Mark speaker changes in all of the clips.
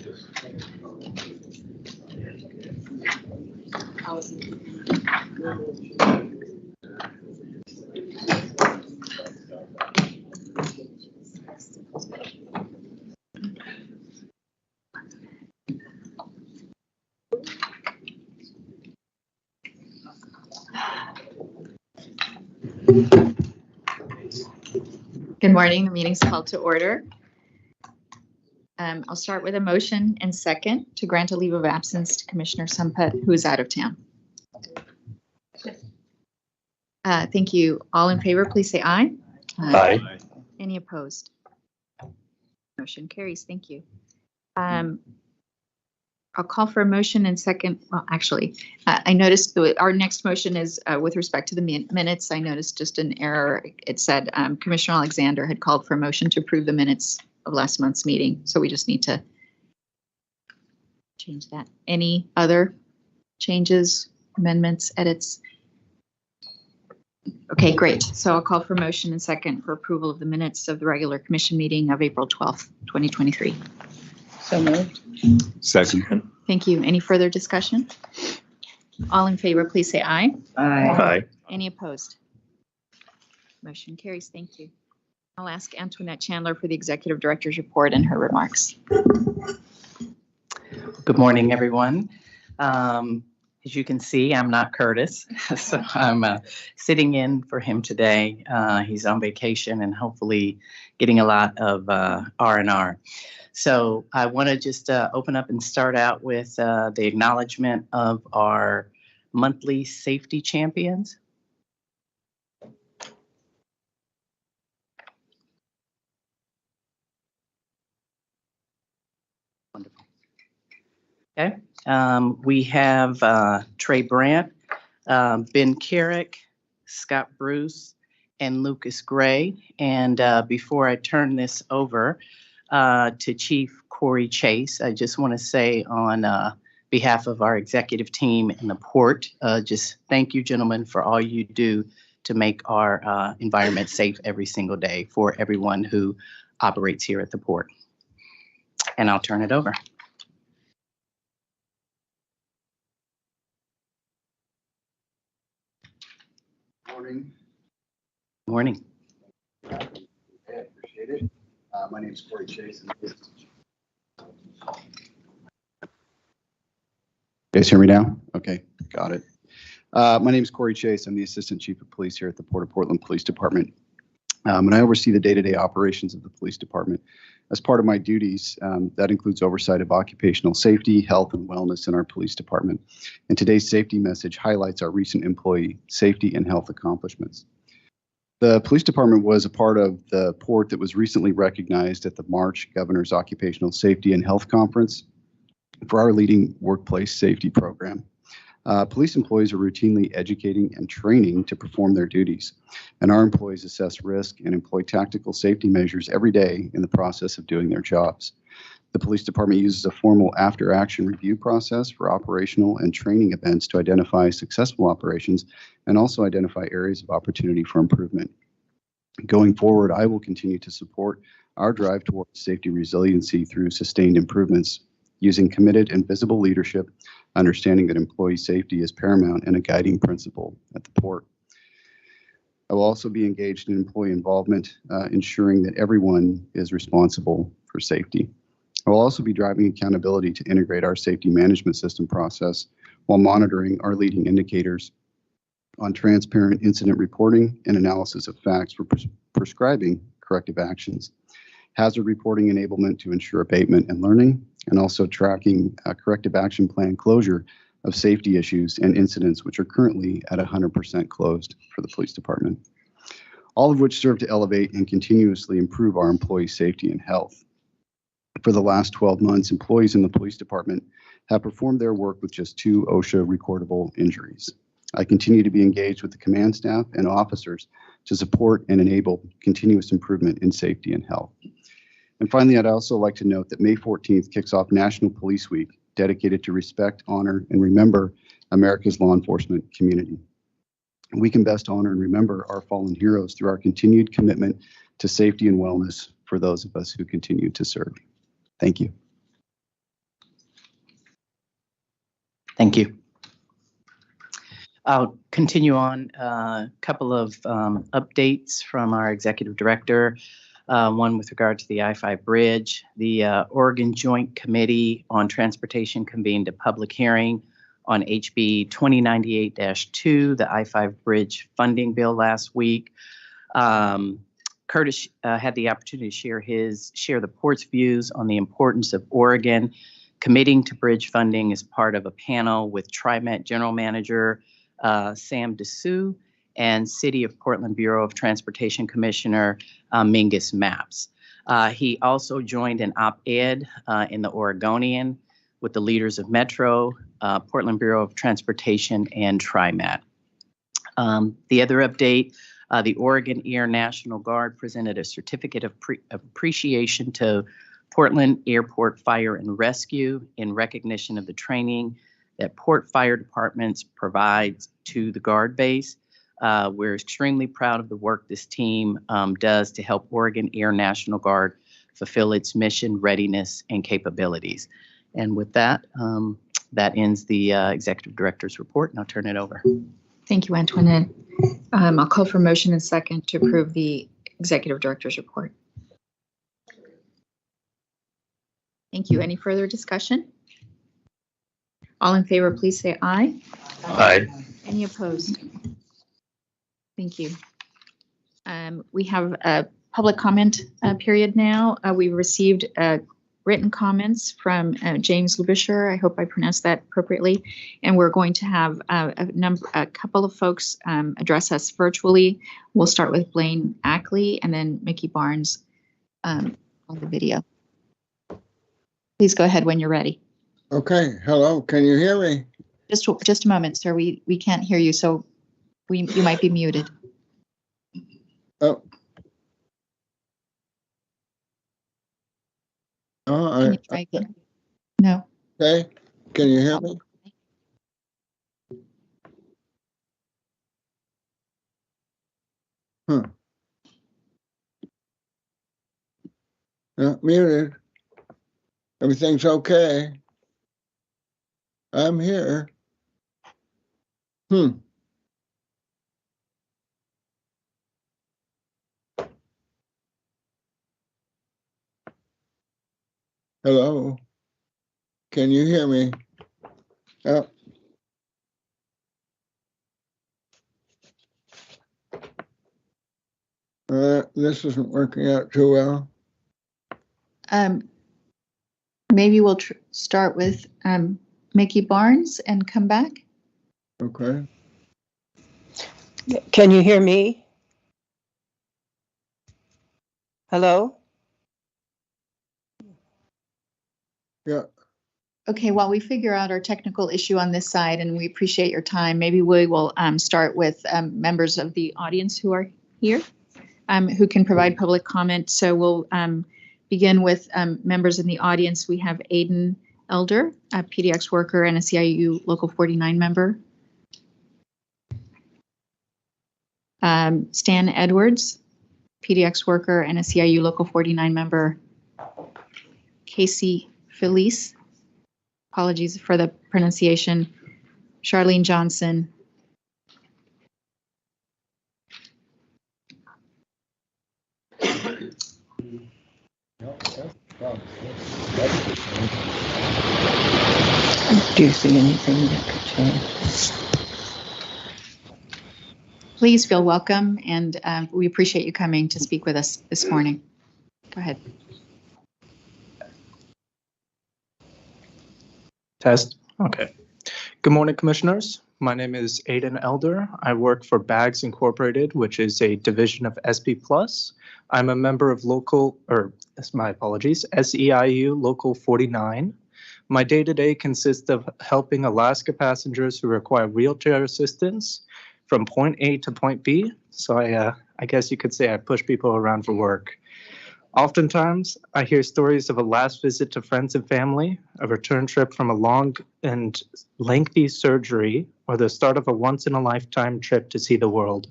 Speaker 1: Good morning. The meeting's called to order. I'll start with a motion and second to grant a leave of absence to Commissioner Samput, who is out of town. Thank you. All in favor, please say aye.
Speaker 2: Aye.
Speaker 1: Any opposed? Motion carries. Thank you. I'll call for a motion and second. Well, actually, I noticed our next motion is with respect to the minutes. I noticed just an error. It said Commissioner Alexander had called for a motion to approve the minutes of last month's meeting. So we just need to change that. Any other changes, amendments, edits? Okay, great. So I'll call for motion and second for approval of the minutes of the regular commission meeting of April 12th, 2023.
Speaker 3: So moved.
Speaker 2: Second.
Speaker 1: Thank you. Any further discussion? All in favor, please say aye.
Speaker 3: Aye.
Speaker 2: Aye.
Speaker 1: Any opposed? Motion carries. Thank you. I'll ask Antoinette Chandler for the executive director's report and her remarks.
Speaker 3: Good morning, everyone. As you can see, I'm not Curtis, so I'm sitting in for him today. He's on vacation and hopefully getting a lot of R&R. So I want to just open up and start out with the acknowledgement of our monthly safety champions. Wonderful. Okay. We have Trey Brandt, Ben Carrick, Scott Bruce, and Lucas Gray. And before I turn this over to Chief Corey Chase, I just want to say on behalf of our executive team and the port, just thank you, gentlemen, for all you do to make our environment safe every single day for everyone who operates here at the port. And I'll turn it over.
Speaker 4: Morning.
Speaker 3: Morning.
Speaker 4: I appreciate it. My name is Corey Chase. You guys hear me now? Okay, got it. My name is Corey Chase. I'm the Assistant Chief of Police here at the Port of Portland Police Department. And I oversee the day-to-day operations of the police department. As part of my duties, that includes oversight of occupational safety, health, and wellness in our police department. And today's safety message highlights our recent employee safety and health accomplishments. The police department was a part of the port that was recently recognized at the March Governor's Occupational Safety and Health Conference for our leading workplace safety program. Police employees are routinely educating and training to perform their duties, and our employees assess risk and employ tactical safety measures every day in the process of doing their jobs. The police department uses a formal after-action review process for operational and training events to identify successful operations and also identify areas of opportunity for improvement. Going forward, I will continue to support our drive towards safety resiliency through sustained improvements, using committed and visible leadership, understanding that employee safety is paramount and a guiding principle at the port. I will also be engaged in employee involvement, ensuring that everyone is responsible for safety. I will also be driving accountability to integrate our safety management system process while monitoring our leading indicators on transparent incident reporting and analysis of facts for prescribing corrective actions, hazard reporting enablement to ensure abatement and learning, and also tracking corrective action plan closure of safety issues and incidents which are currently at 100% closed for the police department, all of which serve to elevate and continuously improve our employee safety and health. For the last 12 months, employees in the police department have performed their work with just 2 OSHA recordable injuries. I continue to be engaged with the command staff and officers to support and enable continuous improvement in safety and health. And finally, I'd also like to note that May 14th kicks off National Police Week, dedicated to respect, honor, and remember America's law enforcement community. We can best honor and remember our fallen heroes through our continued commitment to safety and wellness for those of us who continue to serve. Thank you.
Speaker 3: Thank you. I'll continue on a couple of updates from our executive director. One with regard to the I-5 bridge. The Oregon Joint Committee on Transportation convened a public hearing on HB 2098-2, the I-5 bridge funding bill last week. Curtis had the opportunity to share the port's views on the importance of Oregon committing to bridge funding as part of a panel with TriMet General Manager Sam Dessou and City of Portland Bureau of Transportation Commissioner Mingus Mapps. He also joined an op-ed in the Oregonian with the leaders of Metro, Portland Bureau of Transportation, and TriMet. The other update, the Oregon Air National Guard presented a certificate of appreciation to Portland Airport Fire and Rescue in recognition of the training that Port Fire Departments provides to the Guard base. We're extremely proud of the work this team does to help Oregon Air National Guard fulfill its mission, readiness, and capabilities. And with that, that ends the executive director's report, and I'll turn it over.
Speaker 1: Thank you, Antoinette. I'll call for motion and second to approve the executive director's report. Thank you. Any further discussion? All in favor, please say aye.
Speaker 2: Aye.
Speaker 1: Any opposed? Thank you. We have a public comment period now. We received written comments from James Lubisher. I hope I pronounced that appropriately. And we're going to have a couple of folks address us virtually. We'll start with Blaine Ackley and then Mickey Barnes on the video. Please go ahead when you're ready.
Speaker 5: Okay, hello, can you hear me?
Speaker 1: Just a moment, sir. We can't hear you, so you might be muted.
Speaker 5: Oh.
Speaker 1: Can you try again? No.
Speaker 5: Okay, can you hear me? Muted. Everything's okay. I'm here. Hello. Can you hear me? Oh. This isn't working out too well.
Speaker 1: Maybe we'll start with Mickey Barnes and come back.
Speaker 5: Okay.
Speaker 6: Can you hear me? Hello?
Speaker 5: Yeah.
Speaker 1: Okay, while we figure out our technical issue on this side, and we appreciate your time, maybe we will start with members of the audience who are here, who can provide public comment. So we'll begin with members in the audience. We have Aiden Elder, a PDX worker and a CIU Local 49 member. Stan Edwards, PDX worker and a CIU Local 49 member. Casey Felice, apologies for the pronunciation. Charlene Johnson.
Speaker 6: Do you see anything that could change?
Speaker 1: Please feel welcome, and we appreciate you coming to speak with us this morning. Go ahead.
Speaker 7: Test. Okay. Good morning, commissioners. My name is Aiden Elder. I work for Bags Incorporated, which is a division of SP Plus. I'm a member of SEIU Local 49. My day-to-day consists of helping Alaska passengers who require wheelchair assistance from point A to point B. So I guess you could say I push people around for work. Oftentimes, I hear stories of a last visit to friends and family, a return trip from a long and lengthy surgery, or the start of a once-in-a-lifetime trip to see the world.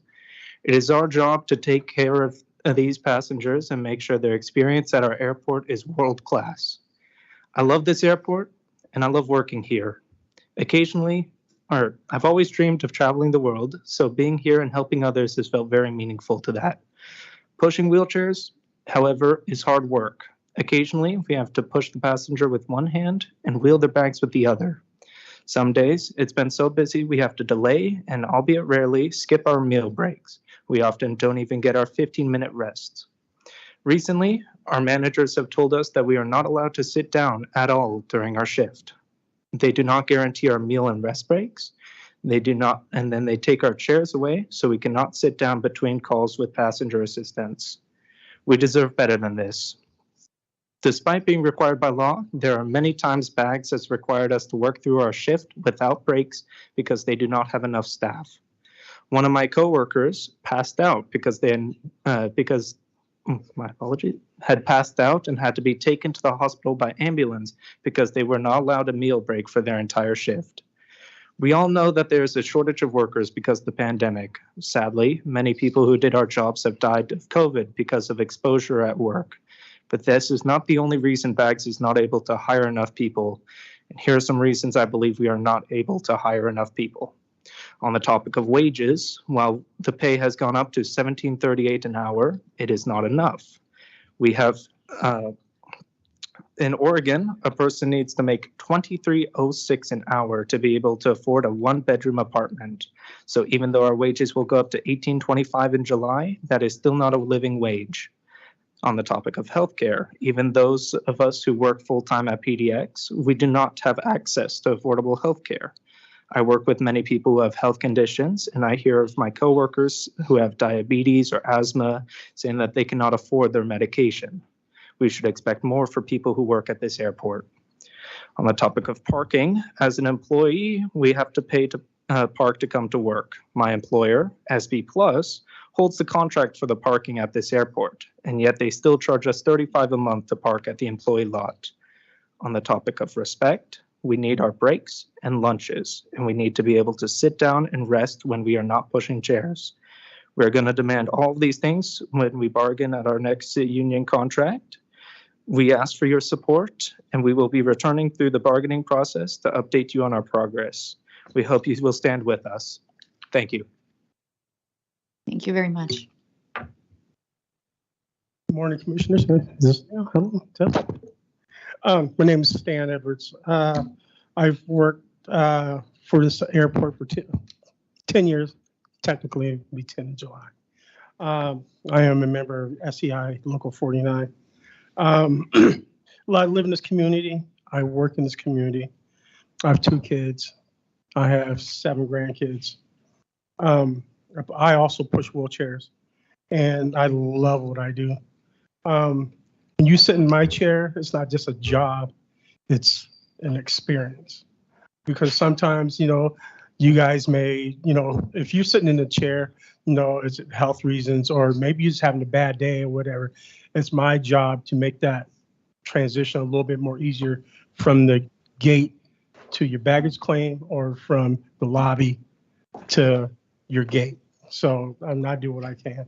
Speaker 7: It is our job to take care of these passengers and make sure their experience at our airport is world-class. I love this airport, and I love working here. Occasionally, or I've always dreamed of traveling the world, so being here and helping others has felt very meaningful to that. Pushing wheelchairs, however, is hard work. Occasionally, we have to push the passenger with one hand and wheel their bags with the other. Some days, it's been so busy we have to delay and, albeit rarely, skip our meal breaks. We often don't even get our 15-minute rests. Recently, our managers have told us that we are not allowed to sit down at all during our shift. They do not guarantee our meal and rest breaks. They do not, and then they take our chairs away so we cannot sit down between calls with passenger assistants. We deserve better than this. Despite being required by law, there are many times bags has required us to work through our shift without breaks because they do not have enough staff. One of my coworkers passed out had passed out and had to be taken to the hospital by ambulance because they were not allowed a meal break for their entire shift. We all know that there is a shortage of workers because of the pandemic. Sadly, many people who did our jobs have died of COVID because of exposure at work. But this is not the only reason Bags is not able to hire enough people. And here are some reasons I believe we are not able to hire enough people. On the topic of wages, while the pay has gone up to $17.38 an hour, it is not enough. We have, in Oregon, a person needs to make $23.06 an hour to be able to afford a one-bedroom apartment. So even though our wages will go up to $18.25 in July, that is still not a living wage. On the topic of healthcare, even those of us who work full-time at PDX, we do not have access to affordable healthcare. I work with many people who have health conditions, and I hear of my coworkers who have diabetes or asthma saying that they cannot afford their medication. We should expect more for people who work at this airport. On the topic of parking, as an employee, we have to pay to park to come to work. My employer, SB Plus, holds the contract for the parking at this airport, and yet they still charge us $35 a month to park at the employee lot. On the topic of respect, we need our breaks and lunches, and we need to be able to sit down and rest when we are not pushing chairs. We're going to demand all of these things when we bargain at our next union contract. We ask for your support, and we will be returning through the bargaining process to update you on our progress. We hope you will stand with us. Thank you.
Speaker 1: Thank you very much.
Speaker 8: Good morning, Commissioners. My name is Stan Edwards. I've worked for this airport for 10 years. Technically, it will be 10 in July. I am a member of SEI Local 49. I live in this community. I work in this community. I have 2 kids. I have 7 grandkids. I also push wheelchairs, and I love what I do. When you sit in my chair, it's not just a job, it's an experience. Because sometimes, you guys may, if you're sitting in the chair, it's health reasons, or maybe you're just having a bad day or whatever. It's my job to make that transition a little bit more easier from the gate to your baggage claim or from the lobby to your gate. So I do what I can.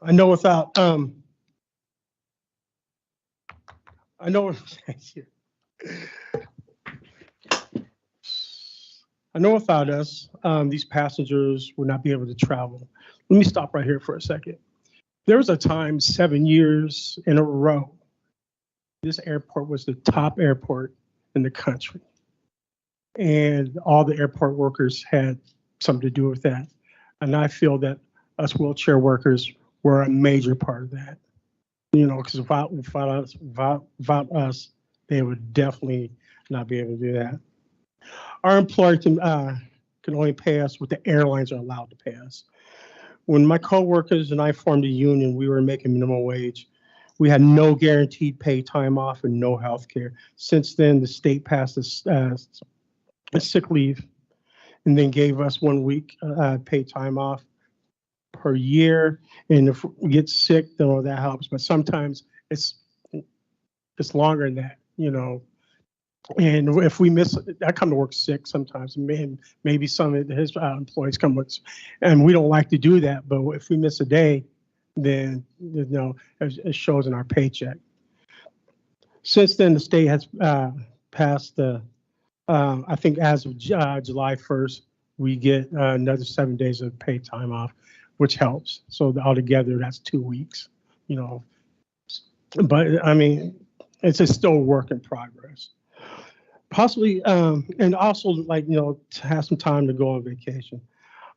Speaker 8: I know without us, these passengers would not be able to travel. Let me stop right here for a second. There was a time 7 years in a row, this airport was the top airport in the country. And all the airport workers had something to do with that. And I feel that us wheelchair workers were a major part of that. Because without us, they would definitely not be able to do that. Our employer can only pay us what the airlines are allowed to pay us. When my coworkers and I formed a union, we were making minimum wage. We had no guaranteed paid time off and no health care. Since then, the state passed a sick leave and then gave us 1 week paid time off per year. And if we get sick, then that helps. But sometimes it's longer than that, And if we miss, I come to work sick sometimes. Maybe some of his employees come with, and we don't like to do that. But if we miss a day, then it shows in our paycheck. Since then, the state has passed the, I think as of July 1st, we get another 7 days of paid time off, which helps. So altogether, that's 2 weeks, you know. But I mean, it's a still work in progress. Possibly, and also like, you know, to have some time to go on vacation.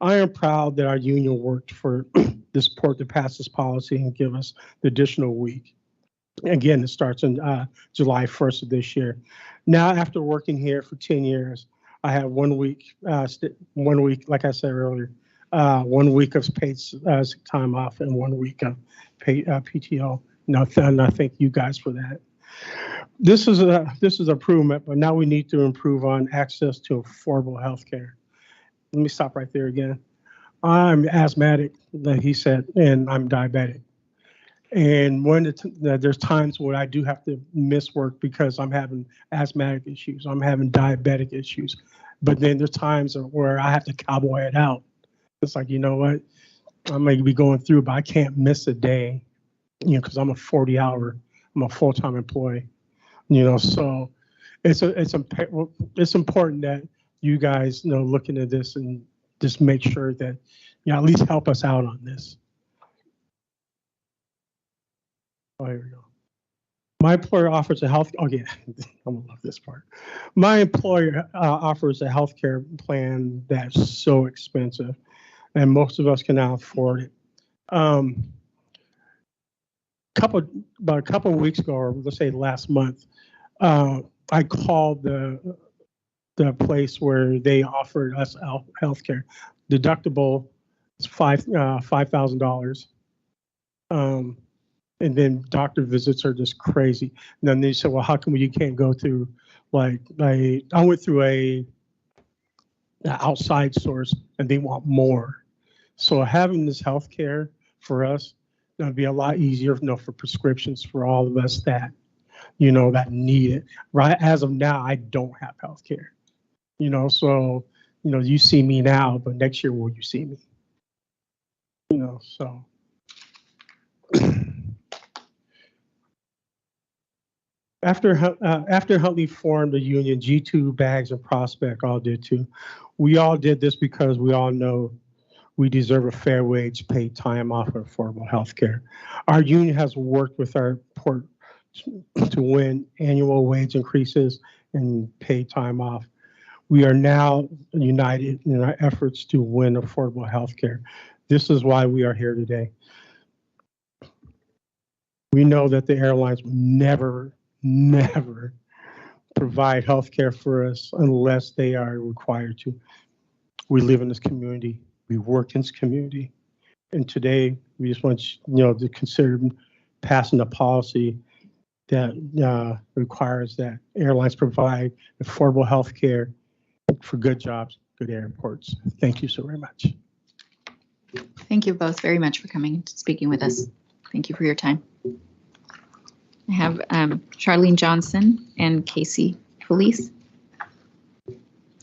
Speaker 8: I am proud that our union worked for this port to pass this policy and give us the additional week. Again, it starts on July 1st of this year. Now, after working here for 10 years, I have 1 week, 1 week, like I said earlier, 1 week of paid time off and 1 week of paid PTO. And I thank you guys for that. This is improvement, but now we need to improve on access to affordable health care. Let me stop right there again. I'm asthmatic, like he said, and I'm diabetic. And there's times where I do have to miss work because I'm having asthmatic issues, I'm having diabetic issues. But then there's times where I have to cowboy it out. It's like, you know what, I may be going through, but I can't miss a day, you know, because I'm a full-time employee, you know. So it's important that you guys, you know, look into this and just make sure that, you know, at least help us out on this. Oh, here we go. My employer offers a health. Oh yeah, I'm gonna love this part. My employer offers a health care plan that's so expensive, and most of us cannot afford it. About a couple of weeks ago, or let's say last month, I called the place where they offered us health care. Deductible is $5,000. And then doctor visits are just crazy. And then they said, well, how come you can't go through, like, I went through a outside source and they want more. So having this health care for us, that'd be a lot easier, you know, for prescriptions for all of us that, you know, that need it. Right as of now, I don't have health care, you know, so, you know, you see me now, but next year will you see me? You know, so. After Huntley formed the union, G2, Bags, and Prospect all did too. We all did this because we all know we deserve a fair wage, paid time off, and affordable health care. Our union has worked with our port to win annual wage increases and paid time off. We are now united in our efforts to win affordable health care. This is why we are here today. We know that the airlines will never provide health care for us unless they are required to. We live in this community. We work in this community. And today, we just want to consider passing a policy that requires that airlines provide affordable health care for good jobs, good airports. Thank you so very much.
Speaker 1: Thank you both very much for coming and speaking with us. Thank you for your time. I have Charlene Johnson and Casey Felice.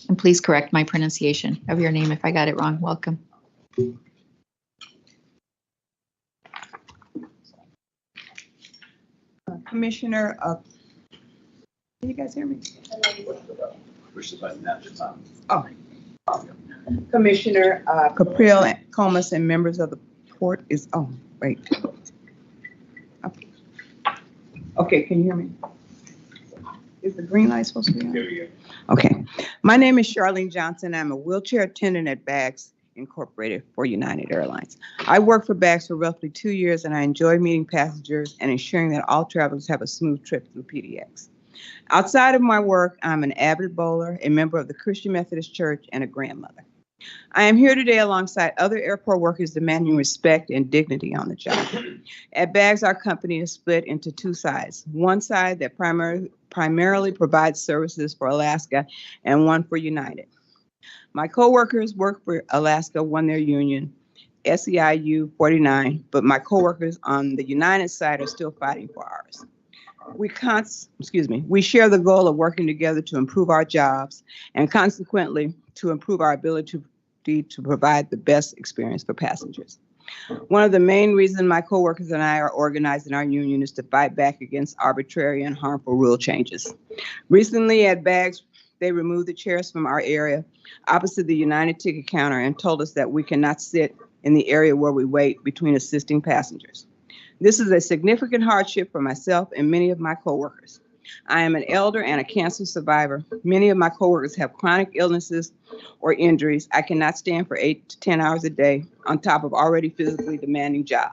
Speaker 1: And please correct my pronunciation of your name if I got it wrong. Welcome.
Speaker 9: Commissioner, can you guys hear me?
Speaker 2: Push the button at the top.
Speaker 9: Oh. Commissioner Capriel, Comas, and members of the port is, oh, wait. Okay, can you hear me? Is the green light supposed to be on?
Speaker 2: There we go.
Speaker 9: Okay. My name is Charlene Johnson. I'm a wheelchair attendant at Bags Incorporated for United Airlines. I worked for Bags for roughly 2 years, and I enjoy meeting passengers and ensuring that all travelers have a smooth trip through PDX. Outside of my work, I'm an avid bowler, a member of the Christian Methodist Church, and a grandmother. I am here today alongside other airport workers demanding respect and dignity on the job. At Bags, our company is split into two sides. One side that primarily provides services for Alaska and one for United. My coworkers work for Alaska, won their union, SEIU 49, but my coworkers on the United side are still fighting for ours. We share the goal of working together to improve our jobs and consequently to improve our ability to provide the best experience for passengers. One of the main reasons my coworkers and I are organized in our union is to fight back against arbitrary and harmful rule changes. Recently at Bags, they removed the chairs from our area opposite the United ticket counter and told us that we cannot sit in the area where we wait between assisting passengers. This is a significant hardship for myself and many of my coworkers. I am an elder and a cancer survivor. Many of my coworkers have chronic illnesses or injuries. I cannot stand for 8 to 10 hours a day on top of already physically demanding job.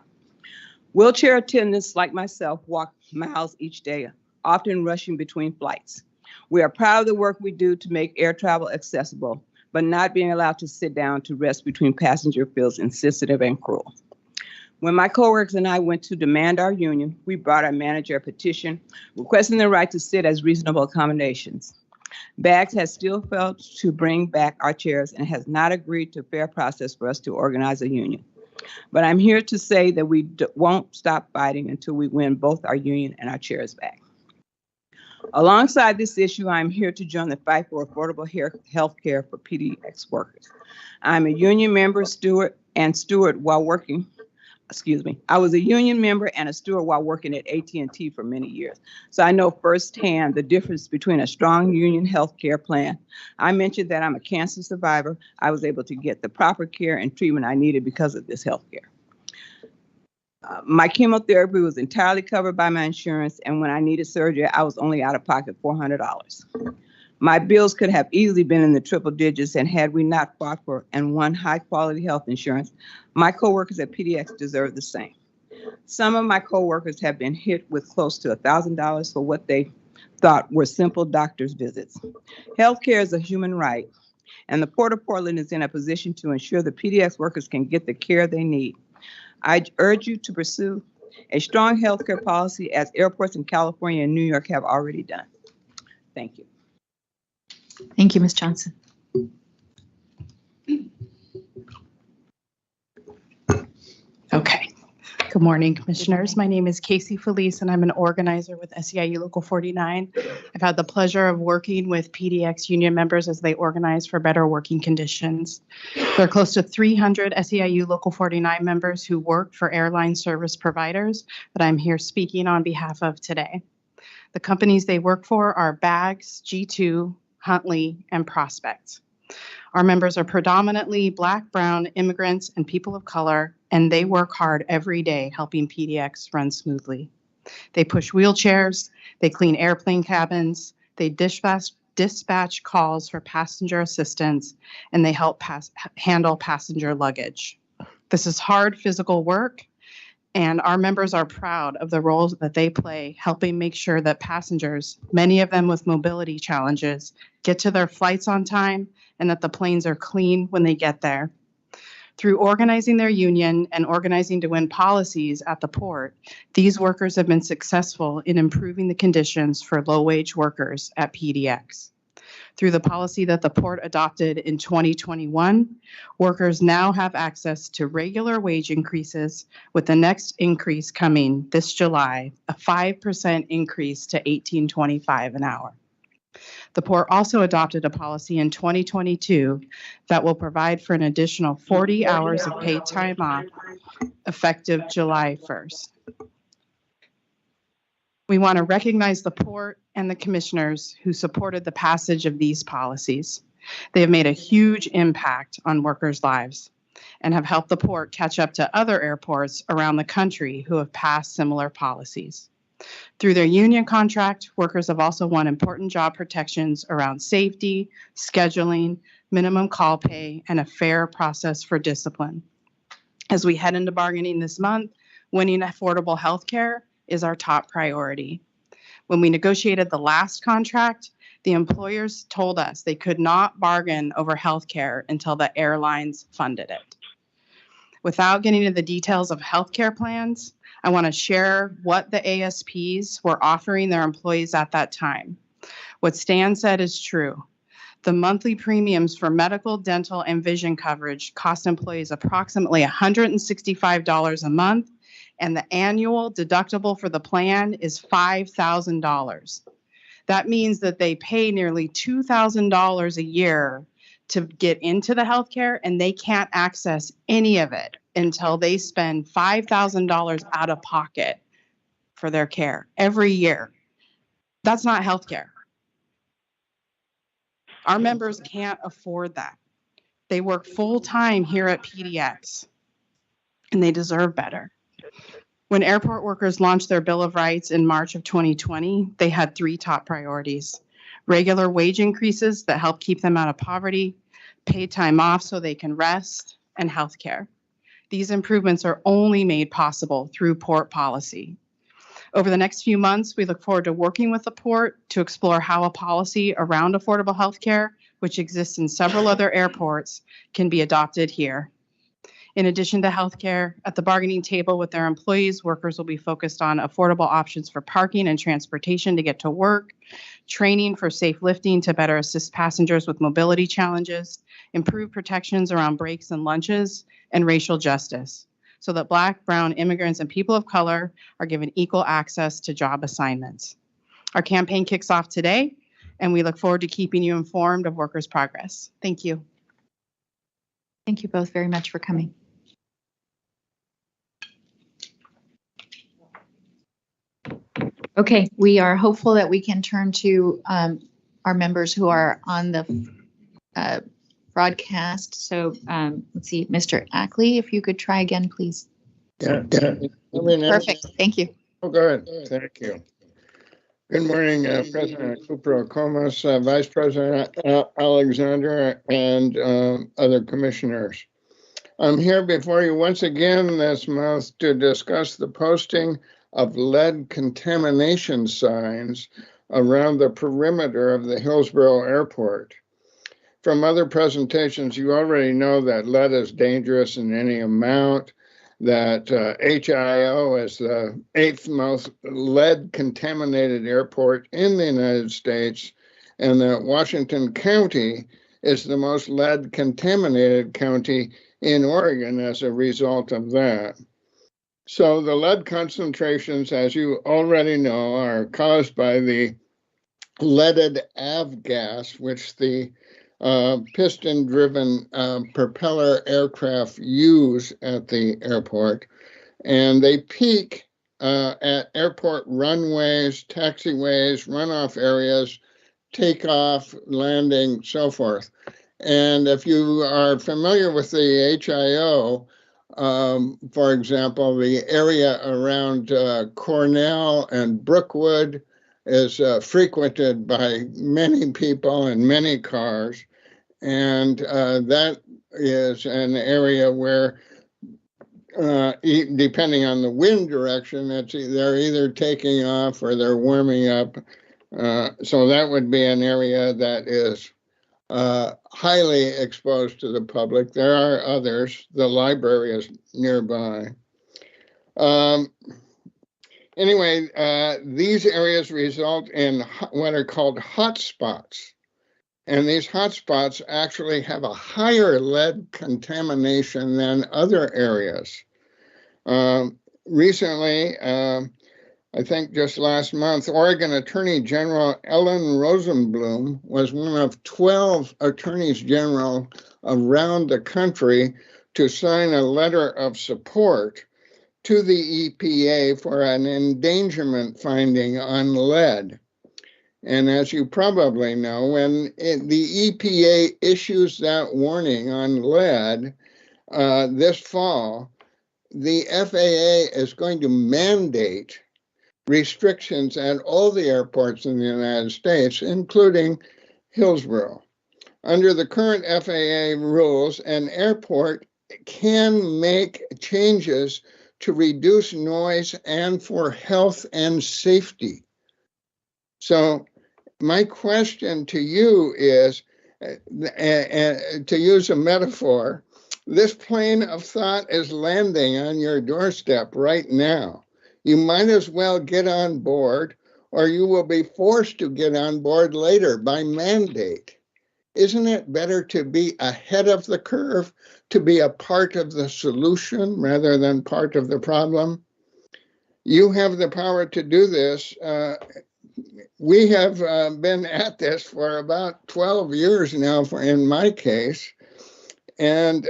Speaker 9: Wheelchair attendants like myself walk miles each day, often rushing between flights. We are proud of the work we do to make air travel accessible, but not being allowed to sit down to rest between passenger feels insensitive and cruel. When my coworkers and I went to demand our union, we brought our manager a petition requesting the right to sit as reasonable accommodations. Bags has still failed to bring back our chairs and has not agreed to a fair process for us to organize a union. But I'm here to say that we won't stop fighting until we win both our union and our chairs back. Alongside this issue, I'm here to join the fight for affordable health care for PDX workers. I'm a union member, steward while working. I was a union member and a steward while working at AT&T for many years. So I know firsthand the difference between a strong union health care plan. I mentioned that I'm a cancer survivor. I was able to get the proper care and treatment I needed because of this health care. My chemotherapy was entirely covered by my insurance, and when I needed surgery, I was only out of pocket $400. My bills could have easily been in the triple digits, and had we not fought for and won high quality health insurance, my coworkers at PDX deserve the same. Some of my coworkers have been hit with close to $1,000 for what they thought were simple doctor's visits. Healthcare is a human right, and the Port of Portland is in a position to ensure the PDX workers can get the care they need. I urge you to pursue a strong healthcare policy as airports in California and New York have already done. Thank you.
Speaker 1: Thank you, Ms. Johnson.
Speaker 10: Okay. Good morning, commissioners. My name is Casey Felice, and I'm an organizer with SEIU Local 49. I've had the pleasure of working with PDX union members as they organize for better working conditions. There are close to 300 SEIU Local 49 members who work for airline service providers that I'm here speaking on behalf of today. The companies they work for are Bags, G2, Huntley, and Prospect. Our members are predominantly Black, Brown, immigrants, and people of color, and they work hard every day helping PDX run smoothly. They push wheelchairs, they clean airplane cabins, they dispatch calls for passenger assistance, and they help handle passenger luggage. This is hard physical work, and our members are proud of the roles that they play, helping make sure that passengers, many of them with mobility challenges, get to their flights on time and that the planes are clean when they get there. Through organizing their union and organizing to win policies at the port, these workers have been successful in improving the conditions for low-wage workers at PDX. Through the policy that the port adopted in 2021, workers now have access to regular wage increases, with the next increase coming this July, a 5% increase to $18.25 an hour. The port also adopted a policy in 2022 that will provide for an additional 40 hours of paid time off effective July 1st. We want to recognize the port and the commissioners who supported the passage of these policies. They have made a huge impact on workers' lives and have helped the port catch up to other airports around the country who have passed similar policies. Through their union contract, workers have also won important job protections around safety, scheduling, minimum call pay, and a fair process for discipline. As we head into bargaining this month, winning affordable health care is our top priority. When we negotiated the last contract, the employers told us they could not bargain over health care until the airlines funded it. Without getting into the details of healthcare plans, I want to share what the ASPs were offering their employees at that time. What Stan said is true. The monthly premiums for medical, dental, and vision coverage cost employees approximately $165 a month, and the annual deductible for the plan is $5,000. That means that they pay nearly $2,000 a year to get into the healthcare, and they can't access any of it until they spend $5,000 out of pocket for their care every year. That's not healthcare. Our members can't afford that. They work full-time here at PDX, and they deserve better. When airport workers launched their Bill of Rights in March of 2020, they had 3 top priorities: regular wage increases that help keep them out of poverty, paid time off so they can rest, and healthcare. These improvements are only made possible through port policy. Over the next few months, we look forward to working with the port to explore how a policy around affordable healthcare, which exists in several other airports, can be adopted here. In addition to healthcare, at the bargaining table with their employees, workers will be focused on affordable options for parking and transportation to get to work, training for safe lifting to better assist passengers with mobility challenges, improve protections around breaks and lunches, and racial justice, so that Black, brown, immigrants, and people of color are given equal access to job assignments. Our campaign kicks off today, and we look forward to keeping you informed of workers' progress. Thank you.
Speaker 1: Thank you both very much for coming. Okay, we are hopeful that we can turn to our members who are on the broadcast. So let's see, Mr. Ackley, if you could try again, please.
Speaker 5: Yeah.
Speaker 1: Perfect, thank you.
Speaker 5: Oh, good. Thank you. Good morning, President Cooper Comas, Vice President Alexander, and other commissioners. I'm here before you once again this month to discuss the posting of lead contamination signs around the perimeter of the Hillsborough Airport. From other presentations, you already know that lead is dangerous in any amount, that HIO is the 8th most lead-contaminated airport in the United States, and that Washington County is the most lead-contaminated county in Oregon as a result of that. So the lead concentrations, as you already know, are caused by the leaded avgas, which the piston-driven propeller aircraft use at the airport. And they peak at airport runways, taxiways, runoff areas, takeoff, landing, so forth. And if you are familiar with the HIO, for example, the area around Cornell and Brookwood is frequented by many people and many cars. And that is an area where, depending on the wind direction, they're either taking off or they're warming up. So that would be an area that is highly exposed to the public. There are others. The library is nearby. Anyway, these areas result in what are called hotspots. And these hotspots actually have a higher lead contamination than other areas. Recently, I think just last month, Oregon Attorney General Ellen Rosenblum was one of 12 attorneys general around the country to sign a letter of support to the EPA for an endangerment finding on lead. And as you probably know, when the EPA issues that warning on lead this fall, the FAA is going to mandate restrictions at all the airports in the United States, including Hillsborough. Under the current FAA rules, an airport can make changes to reduce noise and for health and safety. So my question to you is, to use a metaphor, this plane of thought is landing on your doorstep right now. You might as well get on board, or you will be forced to get on board later by mandate. Isn't it better to be ahead of the curve, to be a part of the solution rather than part of the problem? You have the power to do this. We have been at this for about 12 years now, in my case, And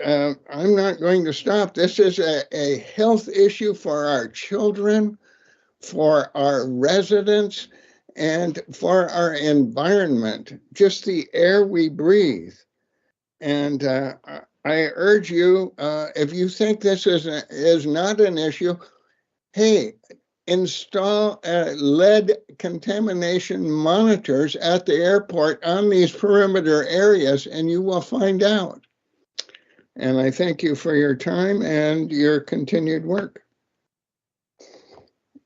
Speaker 5: I'm not going to stop. This is a health issue for our children, for our residents, and for our environment, just the air we breathe. And I urge you, if you think this is not an issue, hey, install lead contamination monitors at the airport on these perimeter areas, and you will find out. And I thank you for your time and your continued work.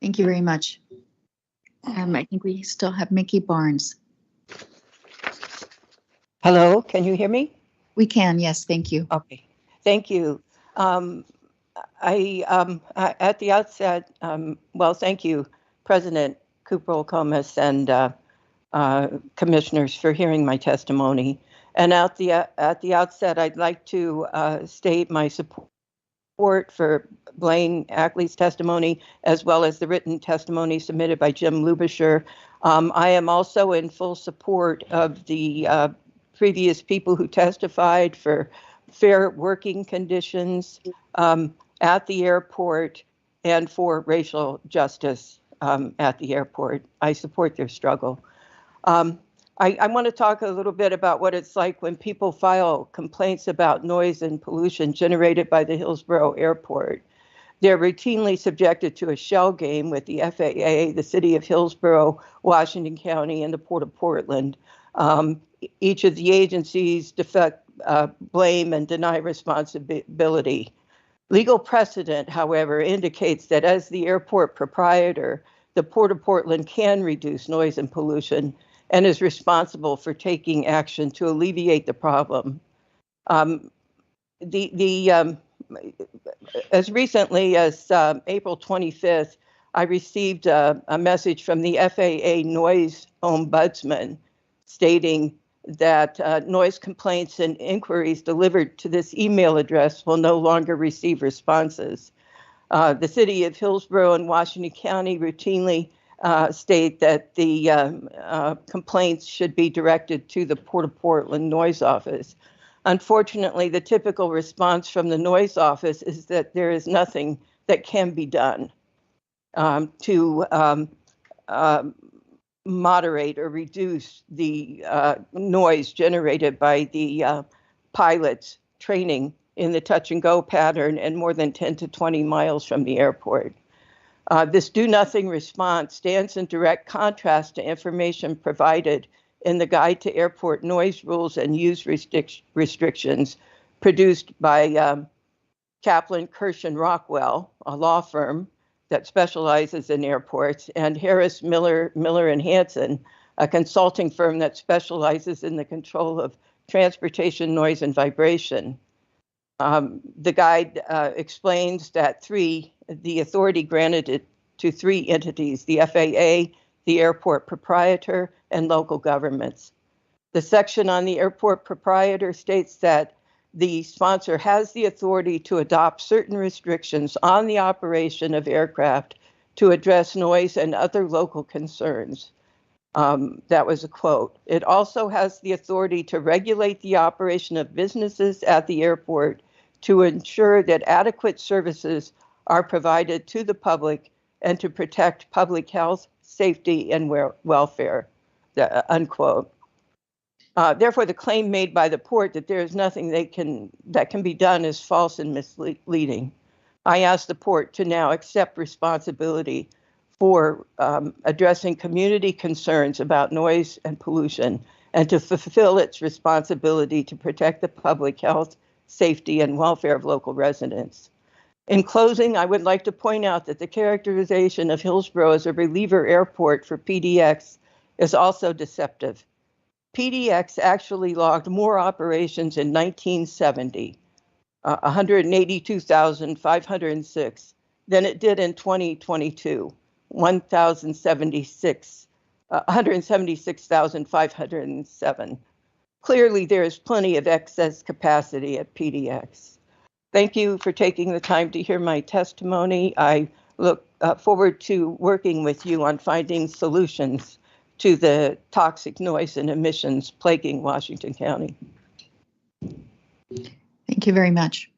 Speaker 1: Thank you very much. I think we still have Mickey Barnes.
Speaker 6: Hello, can you hear me?
Speaker 1: We can, yes, thank you.
Speaker 6: Okay, thank you. At the outset, well, thank you, President Cooper-Comas and commissioners for hearing my testimony. And at the outset, I'd like to state my support for Blaine Ackley's testimony, as well as the written testimony submitted by Jim Lubisher. I am also in full support of the previous people who testified for fair working conditions at the airport and for racial justice at the airport. I support their struggle. I want to talk a little bit about what it's like when people file complaints about noise and pollution generated by the Hillsborough Airport. They're routinely subjected to a shell game with the FAA, the City of Hillsborough, Washington County, and the Port of Portland. Each of the agencies deflect blame and deny responsibility. Legal precedent, however, indicates that as the airport proprietor, the Port of Portland can reduce noise and pollution and is responsible for taking action to alleviate the problem. As recently as April 25th, I received a message from the FAA noise ombudsman stating that noise complaints and inquiries delivered to this email address will no longer receive responses. The City of Hillsborough and Washington County routinely state that the complaints should be directed to the Port of Portland Noise Office. Unfortunately, the typical response from the Noise Office is that there is nothing that can be done to moderate or reduce the noise generated by the pilots training in the touch and go pattern and more than 10 to 20 miles from the airport. This do-nothing response stands in direct contrast to information provided in the Guide to Airport Noise Rules and Use Restrictions produced by Kaplan, Kirsch, and Rockwell, a law firm that specializes in airports, and Harris, Miller, and Hansen, a consulting firm that specializes in the control of transportation noise and vibration. The guide explains that the authority granted it to 3 entities, the FAA, the airport proprietor, and local governments. The section on the airport proprietor states that the sponsor has the authority to adopt certain restrictions on the operation of aircraft to address noise and other local concerns. That was a quote. It also has the authority to regulate the operation of businesses at the airport to ensure that adequate services are provided to the public and to protect public health, safety, and welfare, unquote. Therefore, the claim made by the port that there is nothing that can be done is false and misleading. I ask the port to now accept responsibility for addressing community concerns about noise and pollution and to fulfill its responsibility to protect the public health, safety, and welfare of local residents. In closing, I would like to point out that the characterization of Hillsborough as a reliever airport for PDX is also deceptive. PDX actually logged more operations in 1970, 182,506, than it did in 2022, 176,507. Clearly, there is plenty of excess capacity at PDX. Thank you for taking the time to hear my testimony. I look forward to working with you on finding solutions to the toxic noise and emissions plaguing Washington County.
Speaker 1: Thank you very much.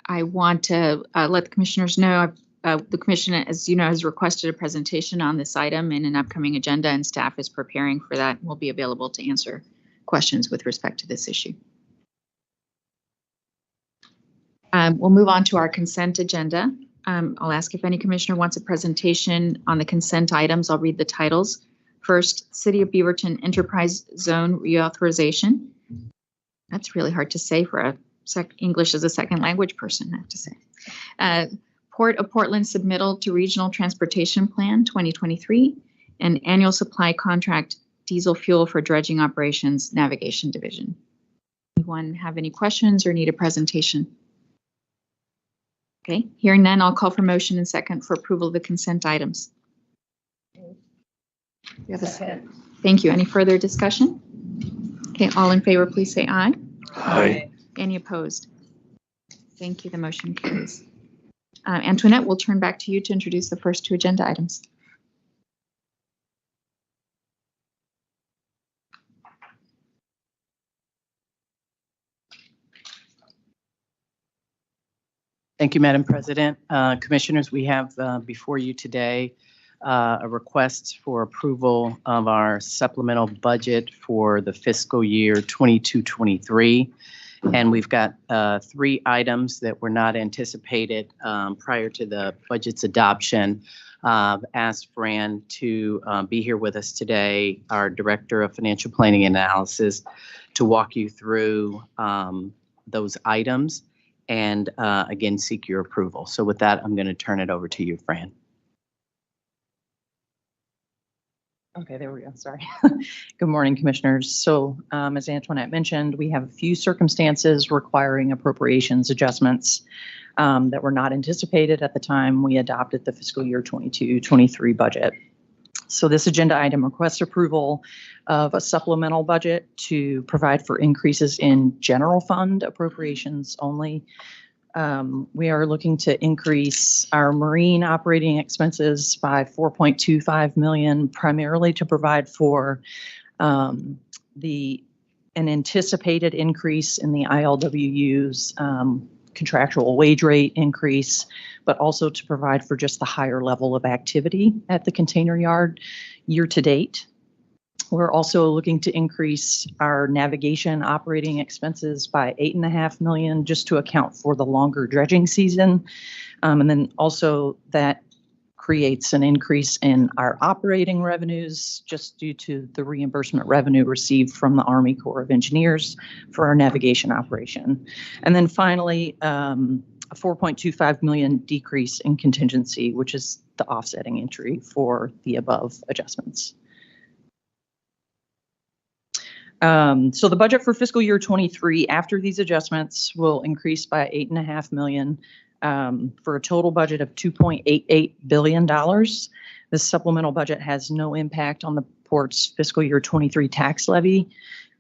Speaker 1: I want to let the commissioners know, the commission, as you know, has requested a presentation on this item in an upcoming agenda, and staff is preparing for that. We'll be available to answer questions with respect to this issue. We'll move on to our consent agenda. I'll ask if any commissioner wants a presentation on the consent items. I'll read the titles. First, City of Beaverton Enterprise Zone Reauthorization. That's really hard to say for a English as a second language person, I have to say. Port of Portland submittal to Regional Transportation Plan 2023 and annual supply contract diesel fuel for dredging operations navigation division. Anyone have any questions or need a presentation? Okay, hearing none, I'll call for motion and second for approval of the consent items. Thank you. Any further discussion? Okay, all in favor, please say aye.
Speaker 7: Aye.
Speaker 1: Any opposed? Thank you. The motion carries. Antoinette, we'll turn back to you to introduce the first two agenda items.
Speaker 3: Thank you, Madam President. Commissioners, we have before you today a request for approval of our supplemental budget for the fiscal year 22-23. And we've got 3 items that were not anticipated prior to the budget's adoption. Asked Fran to be here with us today, our Director of Financial Planning and Analysis, to walk you through those items and again, seek your approval. So with that, I'm going to turn it over to you, Fran.
Speaker 11: Okay, there we go. Sorry. Good morning, Commissioners. So as Antoinette mentioned, we have a few circumstances requiring appropriations adjustments that were not anticipated at the time we adopted the fiscal year 22-23 budget. So this agenda item requests approval of a supplemental budget to provide for increases in general fund appropriations only. We are looking to increase our marine operating expenses by $4.25 million, primarily to provide for an anticipated increase in the ILWU's contractual wage rate increase, but also to provide for just the higher level of activity at the container yard year to date. We're also looking to increase our navigation operating expenses by $8.5 million just to account for the longer dredging season. And then also that creates an increase in our operating revenues just due to the reimbursement revenue received from the Army Corps of Engineers for our navigation operation. And then finally, a $4.25 million decrease in contingency, which is the offsetting entry for the above adjustments. So the budget for fiscal year 23 after these adjustments will increase by $8.5 million for a total budget of $2.88 billion. This supplemental budget has no impact on the port's fiscal year 23 tax levy,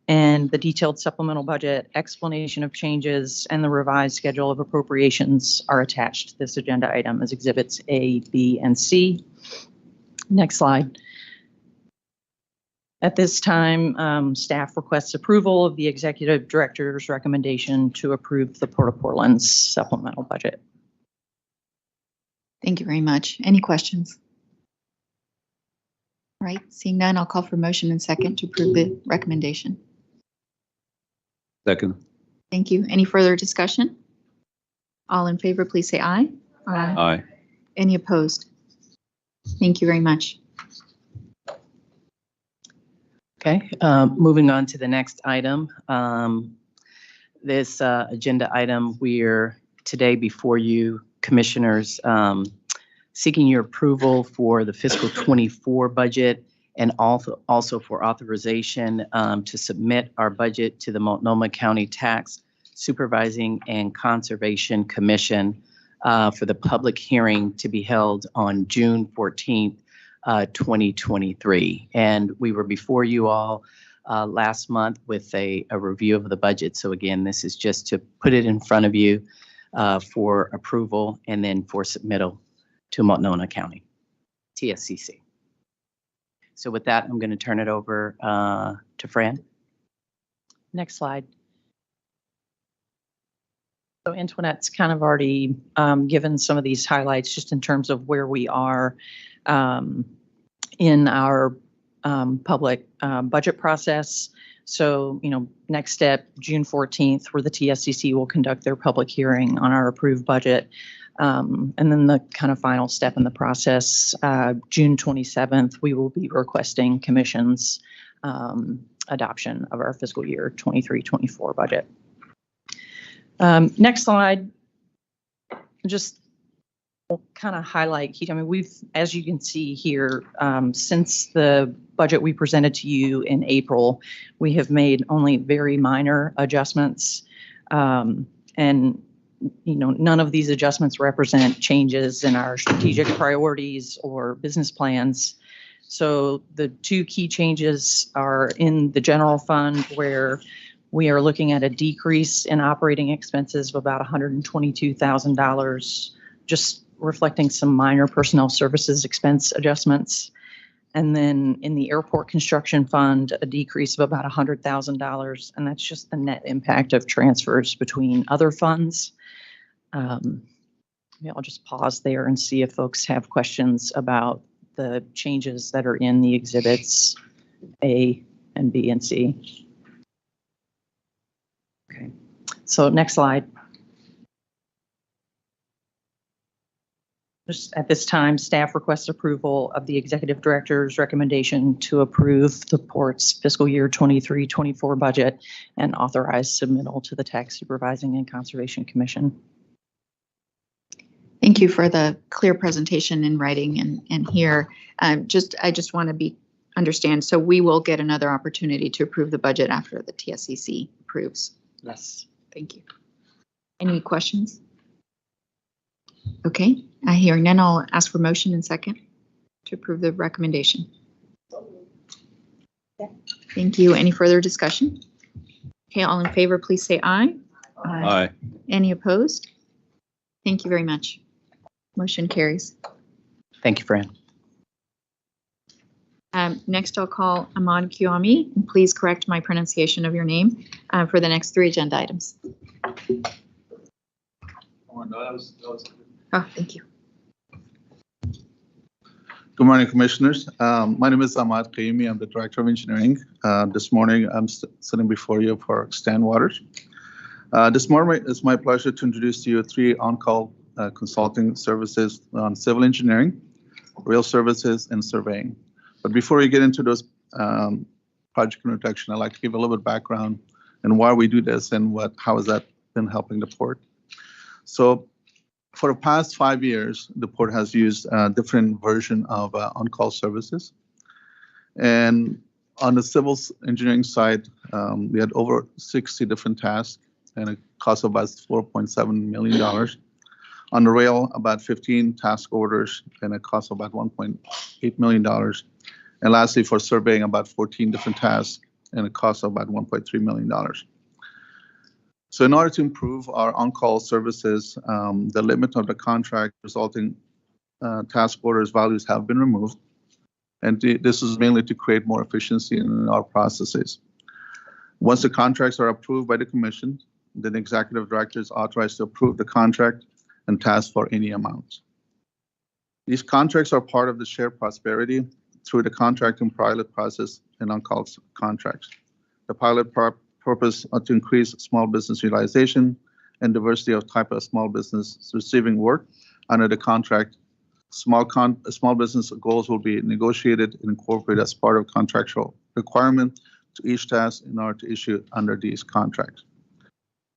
Speaker 11: and the detailed supplemental budget explanation of changes and the revised schedule of appropriations are attached to this agenda item as exhibits A, B, and C. Next slide. At this time, staff requests approval of the executive director's recommendation to approve the Port of Portland's supplemental budget.
Speaker 1: Thank you very much. Any questions? All right, seeing none, I'll call for motion and second to approve the recommendation.
Speaker 2: Second.
Speaker 1: Thank you. Any further discussion? All in favor, please say aye.
Speaker 2: Aye.
Speaker 1: Any opposed? Thank you very much.
Speaker 3: Okay, moving on to the next item. This agenda item, we're today before you, Commissioners, seeking your approval for the fiscal 24 budget and also for authorization to submit our budget to the Multnomah County Tax Supervising and Conservation Commission for the public hearing to be held on June 14th, 2023. And we were before you all last month with a review of the budget. So again, this is just to put it in front of you for approval and then for submittal to Multnomah County, TSCC. So with that, I'm going to turn it over to Fran.
Speaker 11: Next slide. So Antoinette's kind of already given some of these highlights just in terms of where we are in our public budget process. So, next step, June 14th, where the TSCC will conduct their public hearing on our approved budget. And then the kind of final step in the process, June 27th, we will be requesting Commission's adoption of our fiscal year 23-24 budget. Next slide, just kind of highlight, we've, as you can see here, since the budget we presented to you in April, we have made only very minor adjustments. And, none of these adjustments represent changes in our strategic priorities or business plans. So the two key changes are in the general fund, where we are looking at a decrease in operating expenses of about $122,000, just reflecting some minor personnel services expense adjustments. And then in the airport construction fund, a decrease of about $100,000, and that's just the net impact of transfers between other funds. I'll just pause there and see if folks have questions about the changes that are in the exhibits A and B and C. Okay, so next slide. Just at this time, staff requests approval of the executive director's recommendation to approve the port's fiscal year 23-24 budget and authorize submittal to the Tax Supervising and Conservation Commission.
Speaker 1: Thank you for the clear presentation in writing and here. I just want to understand. So we will get another opportunity to approve the budget after the TSCC approves.
Speaker 11: Yes.
Speaker 1: Thank you. Any questions? Okay, hearing none, I'll ask for motion and second to approve the recommendation. Thank you. Any further discussion? Okay, all in favor, please say aye.
Speaker 2: Aye.
Speaker 1: Any opposed? Thank you very much. Motion carries.
Speaker 3: Thank you, Fran.
Speaker 1: Next, I'll call Ahmad Kiwami, and please correct my pronunciation of your name for the next 3 agenda items. Oh, thank you.
Speaker 12: Good morning, Commissioners. My name is Ahmad Kiwami. I'm the Director of Engineering. This morning, I'm sitting before you for Stan Waters. This morning, it's my pleasure to introduce to you 3 on-call consulting services on civil engineering, rail services, and surveying. But before we get into those project introduction, I'd like to give a little bit of background and why we do this and how has that been helping the port. So for the past 5 years, the port has used a different version of on-call services. And on the civil engineering side, we had over 60 different tasks and it cost about $4.7 million. On the rail, about 15 task orders and a cost of about $1.8 million. And lastly, for surveying, about 14 different tasks and a cost of about $1.3 million. So in order to improve our on-call services, the limit of the contract resulting task orders values have been removed. And this is mainly to create more efficiency in our processes. Once the contracts are approved by the Commission, then the Executive Director is authorized to approve the contract and task for any amount. These contracts are part of the shared prosperity through the contracting pilot process and on-call contracts. The pilot purpose to increase small business utilization and diversity of type of small business receiving work under the contract. Small business goals will be negotiated and incorporated as part of contractual requirement to each task in order to issue under these contracts.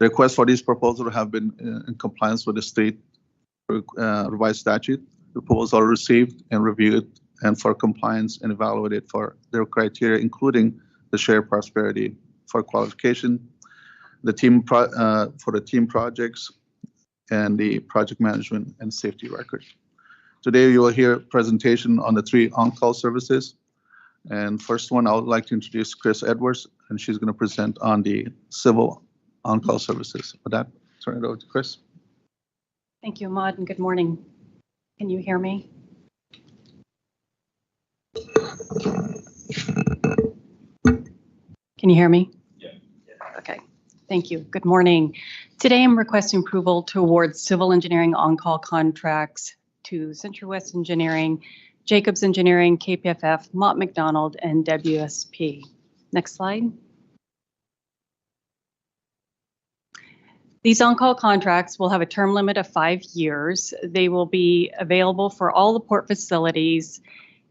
Speaker 12: The requests for these proposals have been in compliance with the state revised statute. The proposals are received and reviewed and for compliance and evaluated for their criteria, including the shared prosperity for qualification, the team for the team projects, and the project management and safety record. Today you will hear a presentation on the 3 on-call services. And first one, I would like to introduce Chris Edwards, and she's going to present on the civil on-call services. With that, turn it over to Chris.
Speaker 10: Thank you, Ahmad, and good morning. Can you hear me? Can you hear me? Yeah. Okay. Thank you. Good morning.
Speaker 13: Today, I'm requesting approval to award civil engineering on-call contracts to Century West Engineering, Jacobs Engineering, KPFF, Mott McDonald, and WSP. Next slide. These on-call contracts will have a term limit of 5 years. They will be available for all the port facilities.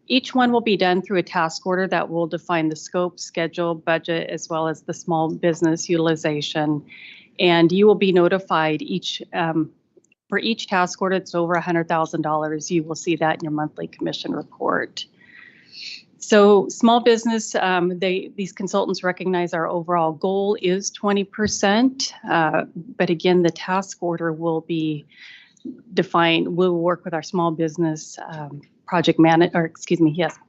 Speaker 13: Each one will be done through a task order that will define the scope, schedule, budget, as well as the small business utilization. And you will be notified for each task order that's over $100,000. You will see that in your monthly commission report. So small business, these consultants recognize our overall goal is 20%, but again, the task order will be defined. We'll work with our small business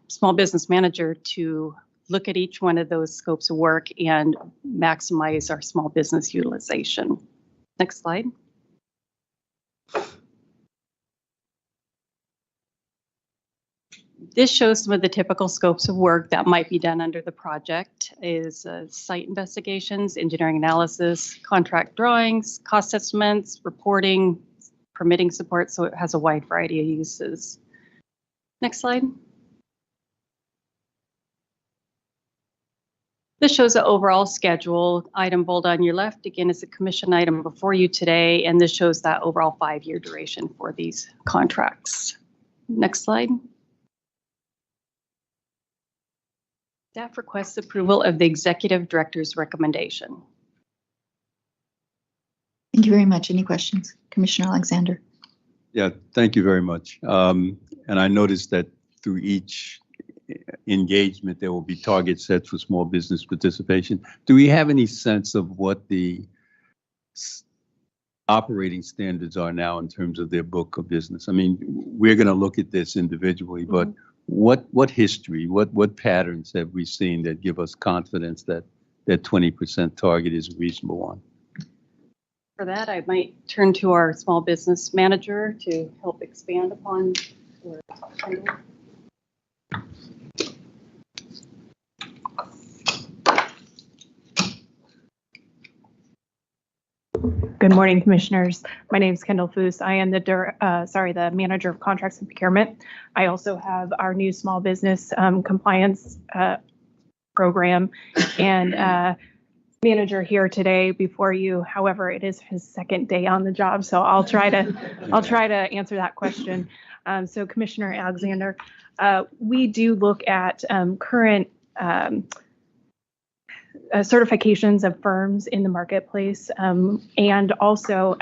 Speaker 13: small business manager to look at each one of those scopes of work and maximize our small business utilization. Next slide. This shows some of the typical scopes of work that might be done under the project is site investigations, engineering analysis, contract drawings, cost estimates, reporting, permitting support, so it has a wide variety of uses. Next slide. This shows the overall schedule. Item bold on your left, again, is a commission item before you today, and this shows that overall 5-year duration for these contracts. Next slide. Staff requests approval of the executive director's recommendation.
Speaker 1: Thank you very much. Any questions? Commissioner Alexander.
Speaker 14: Yeah, thank you very much. And I noticed that through each engagement, there will be targets set for small business participation. Do we have any sense of what the operating standards are now in terms of their book of business? I mean, we're going to look at this individually, but what history, what patterns have we seen that give us confidence that that 20% target is a reasonable one?
Speaker 13: For that, I might turn to our small business manager to help expand upon.
Speaker 10: Good morning, commissioners. My name is Kendall Foos. I am the manager of contracts and procurement. I also have our new small business compliance program and manager here today before you. However, it is his second day on the job, so I'll try to answer that question. So, Commissioner Alexander, we do look at current certifications of firms in the marketplace, and also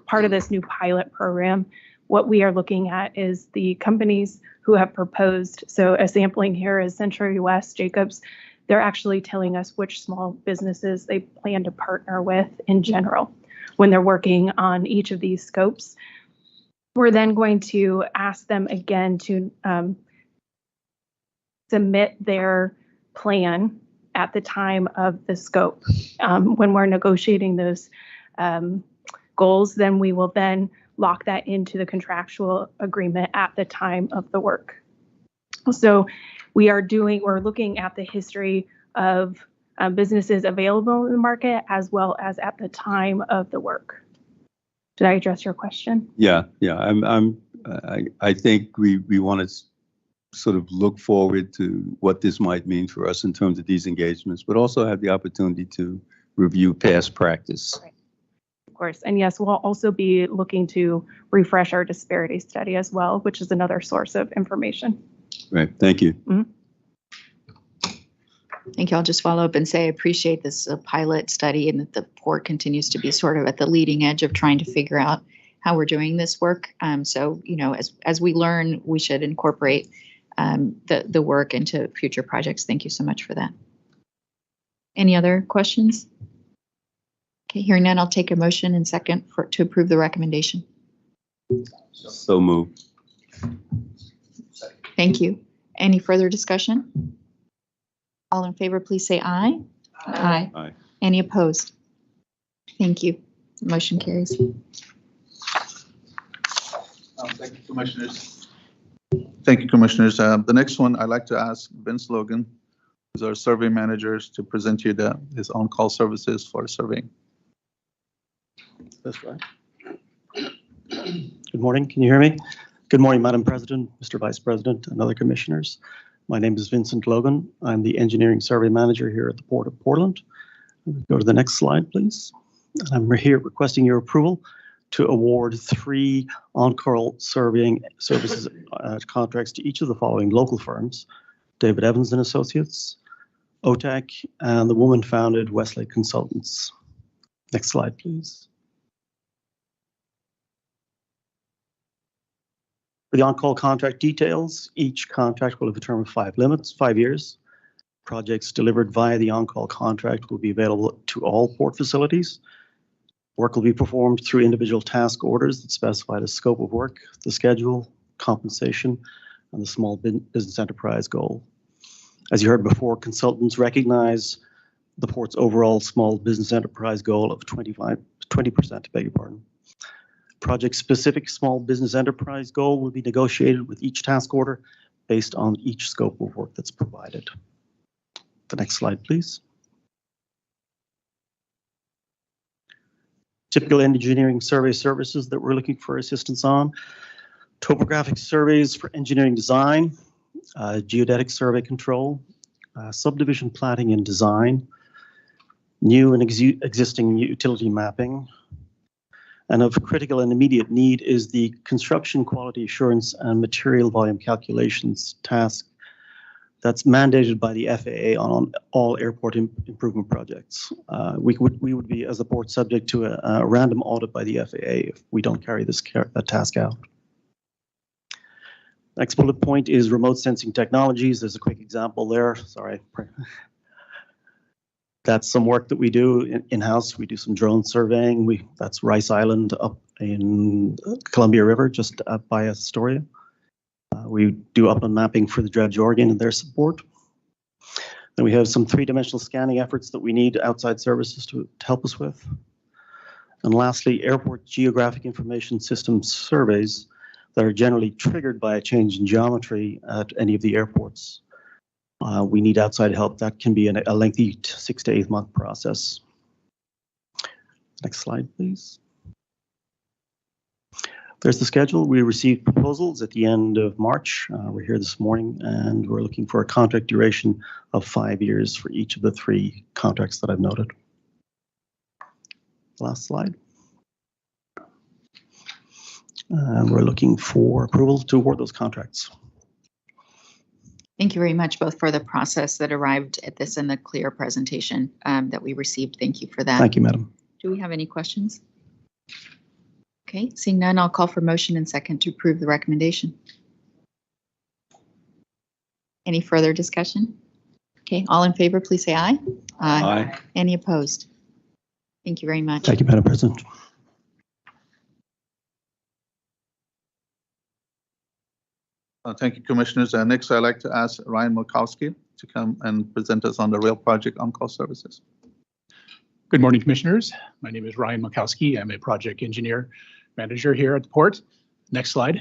Speaker 10: part of this new pilot program, what we are looking at is the companies who have proposed. So a sampling here is Century West, Jacobs. They're actually telling us which small businesses they plan to partner with in general when they're working on each of these scopes. We're then going to ask them again to submit their plan at the time of the scope. When we're negotiating those goals, then we will then lock that into the contractual agreement at the time of the work. So we're looking at the history of businesses available in the market as well as at the time of the work. Did I address your question?
Speaker 14: Yeah. I think we want to sort of look forward to what this might mean for us in terms of these engagements, but also have the opportunity to review past practice.
Speaker 10: Right. Of course. And yes, we'll also be looking to refresh our disparity study as well, which is another source of information.
Speaker 14: Right. Thank you.
Speaker 10: Mm-hmm.
Speaker 1: Thank you. I'll just follow up and say I appreciate this pilot study and that the port continues to be sort of at the leading edge of trying to figure out how we're doing this work. So, as we learn, we should incorporate the work into future projects. Thank you so much for that. Any other questions? Okay, hearing none, I'll take a motion and second to approve the recommendation.
Speaker 14: So moved.
Speaker 1: Thank you. Any further discussion? All in favor, please say aye. Aye.
Speaker 14: Aye.
Speaker 1: Any opposed? Thank you. The motion carries.
Speaker 12: Thank you, Commissioners. Thank you, Commissioners. The next one, I'd like to ask Vince Logan, who's our survey manager, to present you his on-call services for surveying.
Speaker 15: this right. Good morning. Can you hear me? Good morning, Madam President, Mr. Vice President, and other commissioners. My name is Vincent Logan. I'm the Engineering Survey Manager here at the Port of Portland. Go to the next slide, please. I'm here requesting your approval to award 3 on-call surveying services contracts to each of the following local firms: David Evans and Associates, OTAC, and the woman-founded Westlake Consultants. Next slide, please. For the on-call contract details, each contract will have a term of 5 years. Projects delivered via the on-call contract will be available to all port facilities. Work will be performed through individual task orders that specify the scope of work, the schedule, compensation, and the small business enterprise goal. As you heard before, consultants recognize the port's overall small business enterprise goal of 20%, beg your pardon. Project-specific small business enterprise goal will be negotiated with each task order based on each scope of work that's provided. The next slide, please. Typical engineering survey services that we're looking for assistance on: topographic surveys for engineering design, geodetic survey control, subdivision planning and design, new and existing utility mapping, and of critical and immediate need is the construction quality assurance and material volume calculations task that's mandated by the FAA on all airport improvement projects. We would be, as a port, subject to a random audit by the FAA if we don't carry this task out. Next bullet point is remote sensing technologies. There's a quick example there. Sorry. That's some work that we do in-house. We do some drone surveying. That's Rice Island up in Columbia River, just up by Astoria. We do upland mapping for the Dredge Oregon and their support. Then we have some 3-dimensional scanning efforts that we need outside services to help us with. And lastly, airport geographic information system surveys that are generally triggered by a change in geometry at any of the airports. We need outside help. That can be a lengthy 6 to 8 month process. Next slide, please. There's the schedule. We received proposals at the end of March. We're here this morning, and we're looking for a contract duration of 5 years for each of the 3 contracts that I've noted. Last slide. We're looking for approval to award those contracts.
Speaker 1: Thank you very much, both for the process that arrived at this and the clear presentation that we received. Thank you for that.
Speaker 15: Thank you, Madam.
Speaker 1: Do we have any questions? Okay, seeing none, I'll call for motion and second to approve the recommendation. Any further discussion? Okay, all in favor, please say aye.
Speaker 14: Aye.
Speaker 1: Any opposed? Thank you very much.
Speaker 15: Thank you, Madam President.
Speaker 12: Thank you, Commissioners. Next, I'd like to ask Ryan Murkowski to come and present us on the rail project on-call services.
Speaker 16: Good morning, Commissioners. My name is Ryan Murkowski. I'm a project engineer manager here at the port. Next slide.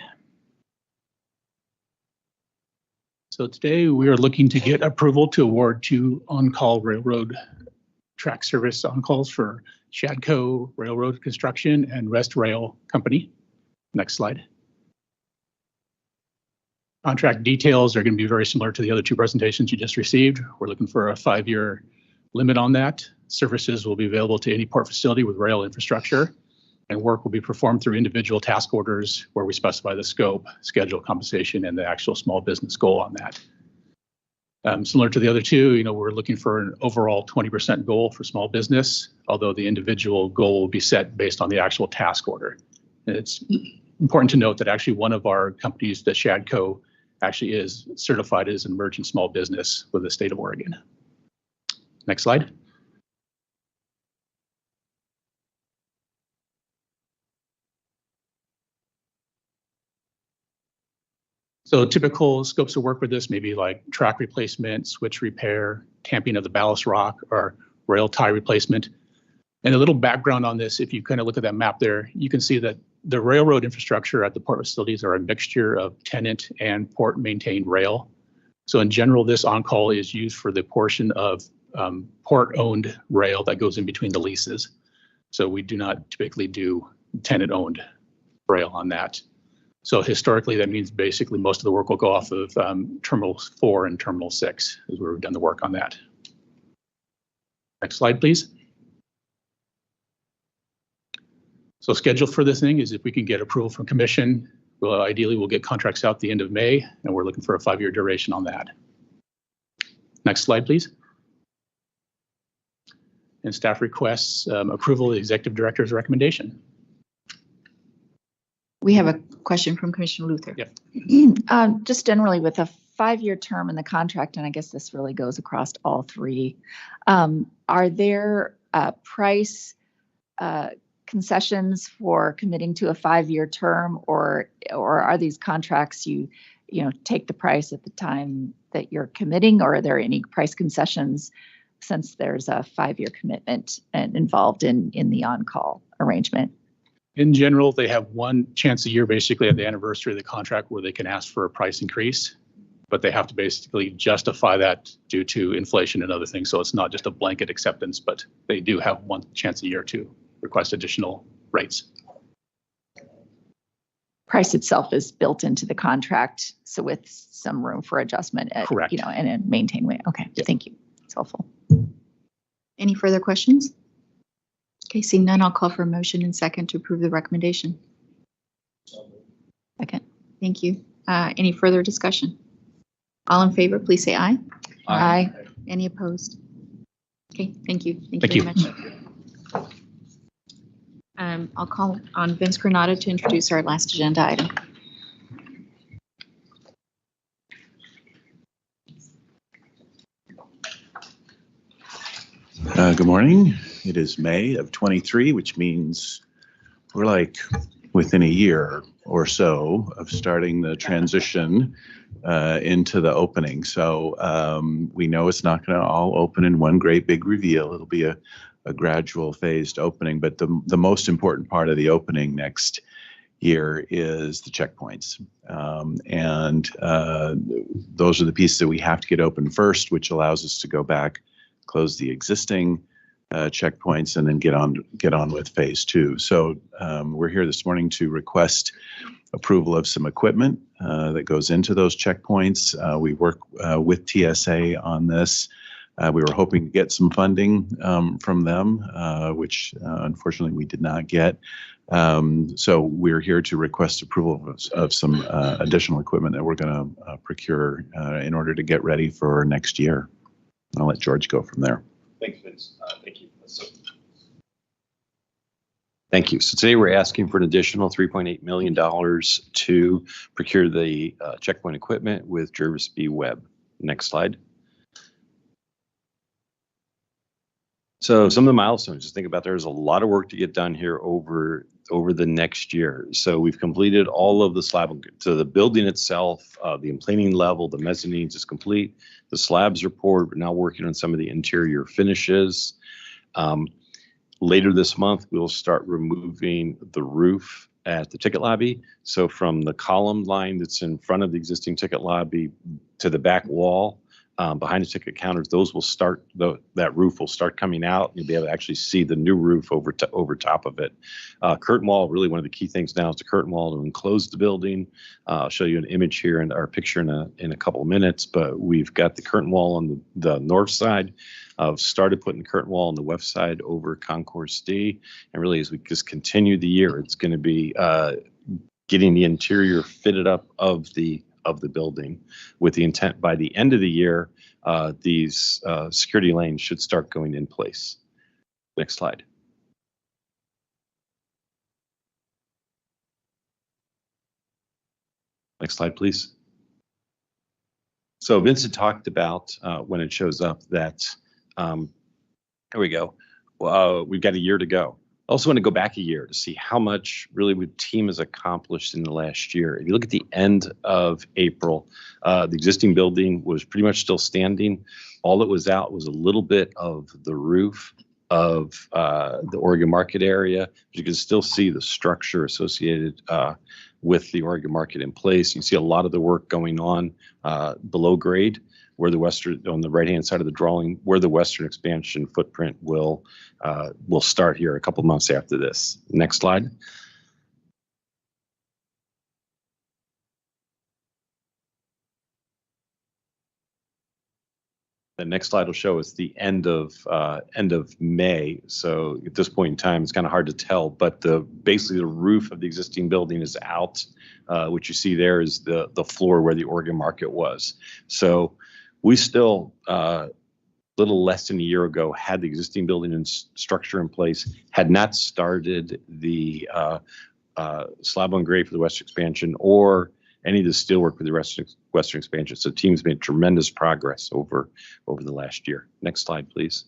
Speaker 16: So today we are looking to get approval to award 2 on-call railroad track service on-calls for Shadco Railroad Construction and Rest Rail Company. Next slide. Contract details are going to be very similar to the other 2 presentations you just received. We're looking for a 5-year limit on that. Services will be available to any port facility with rail infrastructure, and work will be performed through individual task orders where we specify the scope, schedule, compensation, and the actual small business goal on that. Similar to the other 2, we're looking for an overall 20% goal for small business, although the individual goal will be set based on the actual task order. And it's important to note that actually one of our companies, the Shadco, actually is certified as an emerging small business with the state of Oregon. Next slide. So typical scopes of work with this may be like track replacement, switch repair, tamping of the ballast rock, or rail tie replacement. And a little background on this, if you kind of look at that map there, you can see that the railroad infrastructure at the port facilities are a mixture of tenant and port maintained rail. So in general, this on-call is used for the portion of port-owned rail that goes in between the leases. So we do not typically do tenant-owned rail on that. So historically, that means basically most of the work will go off of Terminal 4 and Terminal 6 is where we've done the work on that. Next slide, please. So schedule for this thing is if we can get approval from commission, well, ideally we'll get contracts out the end of May, and we're looking for a 5-year duration on that. Next slide, please. And staff requests approval of the executive director's recommendation.
Speaker 1: We have a question from Commissioner Luther.
Speaker 16: Yep.
Speaker 1: Just generally with a 5-year term in the contract, and I guess this really goes across all three, are there price concessions for committing to a 5-year term, or are these contracts you take the price at the time that you're committing, or are there any price concessions since there's a 5-year commitment involved in the on-call arrangement?
Speaker 16: In general, they have one chance a year, basically at the anniversary of the contract, where they can ask for a price increase, but they have to basically justify that due to inflation and other things. So it's not just a blanket acceptance, but they do have one chance a year to request additional rates.
Speaker 1: Price itself is built into the contract, so with some room for adjustment at,
Speaker 16: Correct.
Speaker 1: in a maintained way. Okay,
Speaker 16: Yep.
Speaker 1: Thank you. It's helpful. Any further questions? Okay, seeing none, I'll call for a motion and second to approve the recommendation. Second. Thank you. Any further discussion? All in favor, please say aye.
Speaker 2: Aye.
Speaker 1: Any opposed? Okay, thank you.
Speaker 16: Thank
Speaker 1: you very much. I'll call on Vince Granado to introduce our last agenda item.
Speaker 17: Good morning. It is May of 23, which means we're like within a year or so of starting the transition into the opening. So we know it's not going to all open in one great big reveal. It'll be a gradual phased opening, but the most important part of the opening next year is the checkpoints. Those are the pieces that we have to get open first, which allows us to go back, close the existing checkpoints, and then get on with phase 2. So we're here this morning to request approval of some equipment that goes into those checkpoints. We work with TSA on this. We were hoping to get some funding from them, which unfortunately we did not get. So we're here to request approval of some additional equipment that we're going to procure in order to get ready for next year. I'll let George go from there.
Speaker 2: Thanks, Vince. Thank you.
Speaker 18: Thank you. So today we're asking for an additional $3.8 million to procure the checkpoint equipment with Jervis B. Webb. Next slide. So some of the milestones, just think about there's a lot of work to get done here over the next year. So we've completed all of the slab. So the building itself, the emplaning level, the mezzanines is complete. The slabs are poured. We're now working on some of the interior finishes. Later this month, we'll start removing the roof at the ticket lobby. So from the column line that's in front of the existing ticket lobby to the back wall, behind the ticket counters, those will start, that roof will start coming out. You'll be able to actually see the new roof over top of it. Curtain wall, really one of the key things now is the curtain wall to enclose the building. I'll show you an image here and our picture in a couple of minutes, but we've got the curtain wall on the north side. I've started putting the curtain wall on the west side over Concourse D. And really, as we just continue the year, it's going to be getting the interior fitted up of the building with the intent by the end of the year, these security lanes should start going in place. Next slide. Next slide, please. So Vincent talked about when it shows up that, here we go. We've got a year to go. I also want to go back a year to see how much really the team has accomplished in the last year. If you look at the end of April, the existing building was pretty much still standing. All that was out was a little bit of the roof of the Oregon Market area. You can still see the structure associated with the Oregon market in place. You see a lot of the work going on below grade, where the western, on the right-hand side of the drawing, where the western expansion footprint will start here a couple months after this. Next slide. The next slide will show us the end of May. So at this point in time, it's kind of hard to tell, but basically the roof of the existing building is out. What you see there is the floor where the Oregon market was. So we still, little less than a year ago, had the existing building and structure in place, had not started the slab on grade for the western expansion or any of the steelwork for the western expansion. So the team's made tremendous progress over the last year. Next slide, please.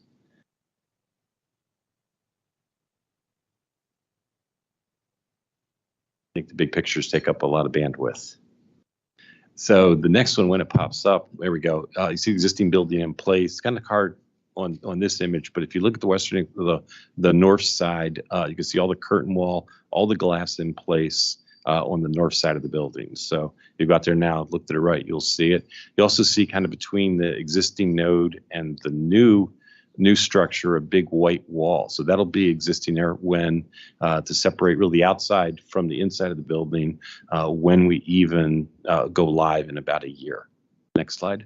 Speaker 18: I think the big pictures take up a lot of bandwidth. So the next one, when it pops up, there we go. You see the existing building in place. It's kind of hard on this image, but if you look at the western, the north side, you can see all the curtain wall, all the glass in place on the north side of the building. So you go out there now, look to the right, you'll see it. You also see kind of between the existing node and the new structure, a big white wall. So that'll be existing there when to separate really the outside from the inside of the building when we even go live in about a year. Next slide.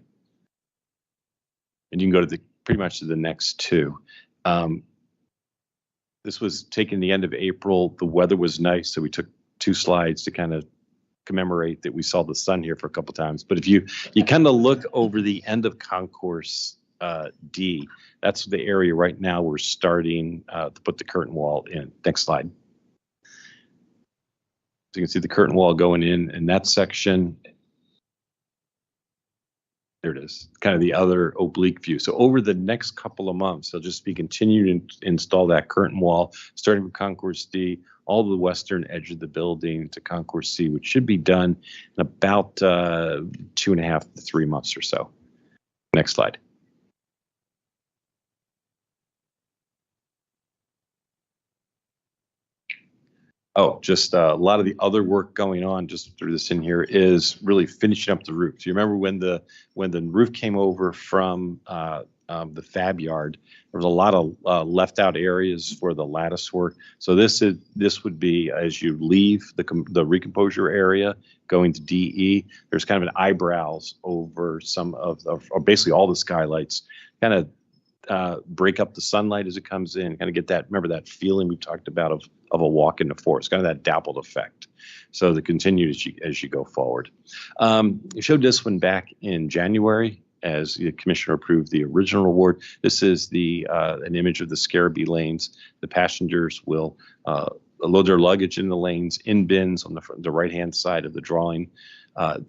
Speaker 18: And you can go to pretty much to the next two. This was taken the end of April. The weather was nice, so we took 2 slides to kind of commemorate that we saw the sun here for a couple times. But if you kind of look over the end of Concourse D, that's the area right now we're starting to put the curtain wall in. Next slide. So you can see the curtain wall going in that section. There it is, kind of the other oblique view. So over the next couple of months, they'll just be continuing to install that curtain wall, starting with Concourse D, all the western edge of the building to Concourse C, which should be done in about 2.5 to 3 months or so. Next slide. Oh, just a lot of the other work going on, just through this in here, is really finishing up the roof. Do you remember when the roof came over from the fab yard? There was a lot of left out areas for the lattice work. So this would be as you leave the recomposure area going to DE. There's kind of an eyebrows over some of or basically all the skylights, kind of break up the sunlight as it comes in, kind of get that, remember that feeling we talked about of a walk in the forest, kind of that dappled effect. So the continue as you go forward. You showed this one back in January as the commissioner approved the original award. This is an image of the Scarabee lanes. The passengers will load their luggage in the lanes in bins on the right-hand side of the drawing.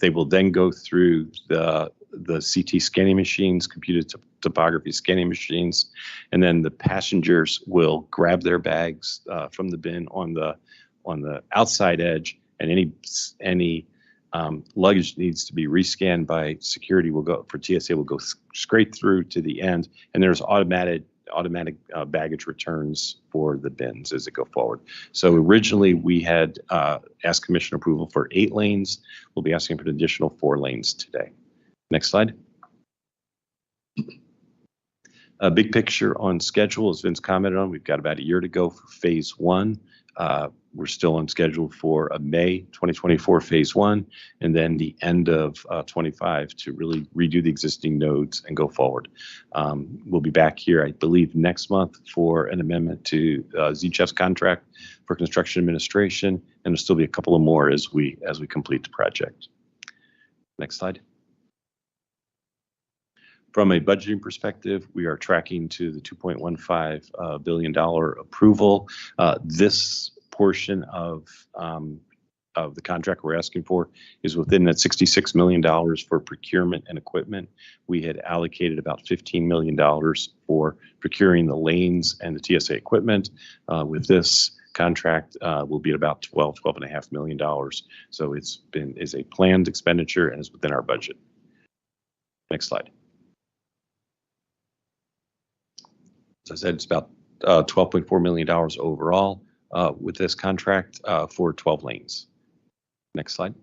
Speaker 18: They will then go through the CT scanning machines, computed topography scanning machines, and then the passengers will grab their bags from the bin on the outside edge, and any luggage needs to be rescanned by security TSA will go straight through to the end, and there's automatic baggage returns for the bins as it go forward. So originally we had asked commission approval for 8 lanes. We'll be asking for an additional 4 lanes today. Next slide. A big picture on schedule, as Vince commented on, we've got about a year to go for phase 1. We're still on schedule for a May 2024 phase 1, and then the end of 25 to really redo the existing nodes and go forward. We'll be back here, I believe, next month for an amendment to ZCHEF's contract for construction administration, and there'll still be a couple of more as we complete the project. Next slide. From a budgeting perspective, we are tracking to the $2.15 billion approval. This portion of the contract we're asking for is within that $66 million for procurement and equipment. We had allocated about $15 million for procuring the lanes and the TSA equipment. With this contract, will be at about $12.5 million. So is a planned expenditure and is within our budget. Next slide. As I said, it's about $12.4 million overall with this contract for 12 lanes. Next slide.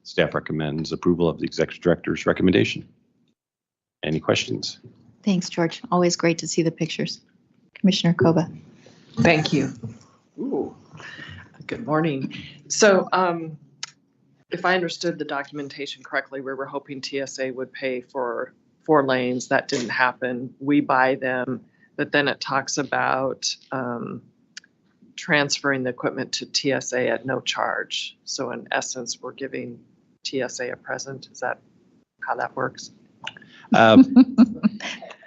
Speaker 18: Staff recommends approval of the executive director's recommendation. Any questions?
Speaker 1: Thanks, George. Always great to see the pictures. Commissioner Koba.
Speaker 19: Thank you. Ooh, good morning. So if I understood the documentation correctly, we were hoping TSA would pay for 4 lanes. That didn't happen. We buy them, but then it talks about transferring the equipment to TSA at no charge. So in essence, we're giving TSA a present. Is that how that works?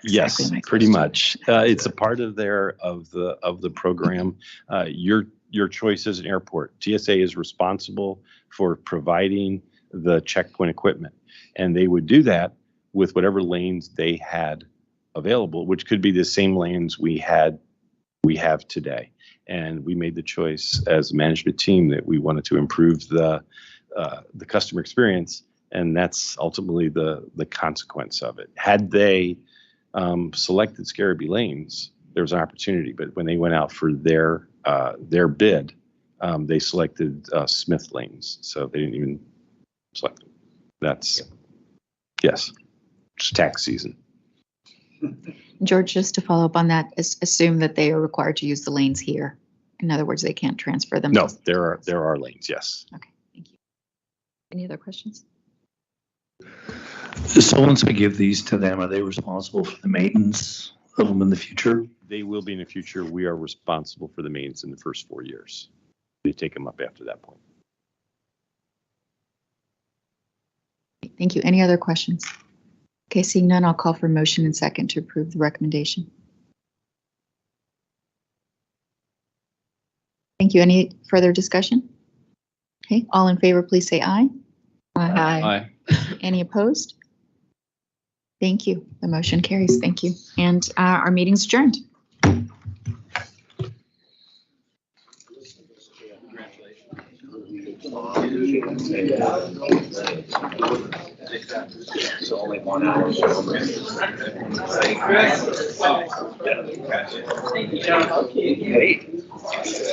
Speaker 18: Yes,
Speaker 1: Exactly my
Speaker 18: pretty
Speaker 1: question.
Speaker 18: much. It's a part of the program. Your choice as an airport. TSA is responsible for providing the checkpoint equipment, and they would do that with whatever lanes they had available, which could be the same lanes we have today. And we made the choice as a management team that we wanted to improve the customer experience, and that's ultimately the consequence of it. Had they selected Scarabee lanes, there was an opportunity, but when they went out for their bid, they selected Smith lanes, so they didn't even select them. That's, yes, it's tax season.
Speaker 1: George, just to follow up on that, assume that they are required to use the lanes here. In other words, they can't transfer them.
Speaker 18: No, there are lanes, yes.
Speaker 1: Okay, thank you. Any other questions?
Speaker 20: So once we give these to them, are they responsible for the maintenance of them in the future?
Speaker 18: They will be in the future. We are responsible for the maintenance in the first 4 years. They take them up after that point.
Speaker 1: Thank you. Any other questions? Okay, seeing none, I'll call for motion and second to approve the recommendation. Thank you. Any further discussion? Okay, all in favor, please say aye.
Speaker 2: Aye.
Speaker 1: Any opposed? Thank you. The motion carries. Thank you. And our meeting's adjourned.
Speaker 2: So only 1 hour. Hey,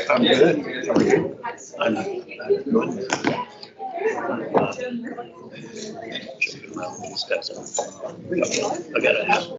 Speaker 2: I'm good. I'm good. I gotta have.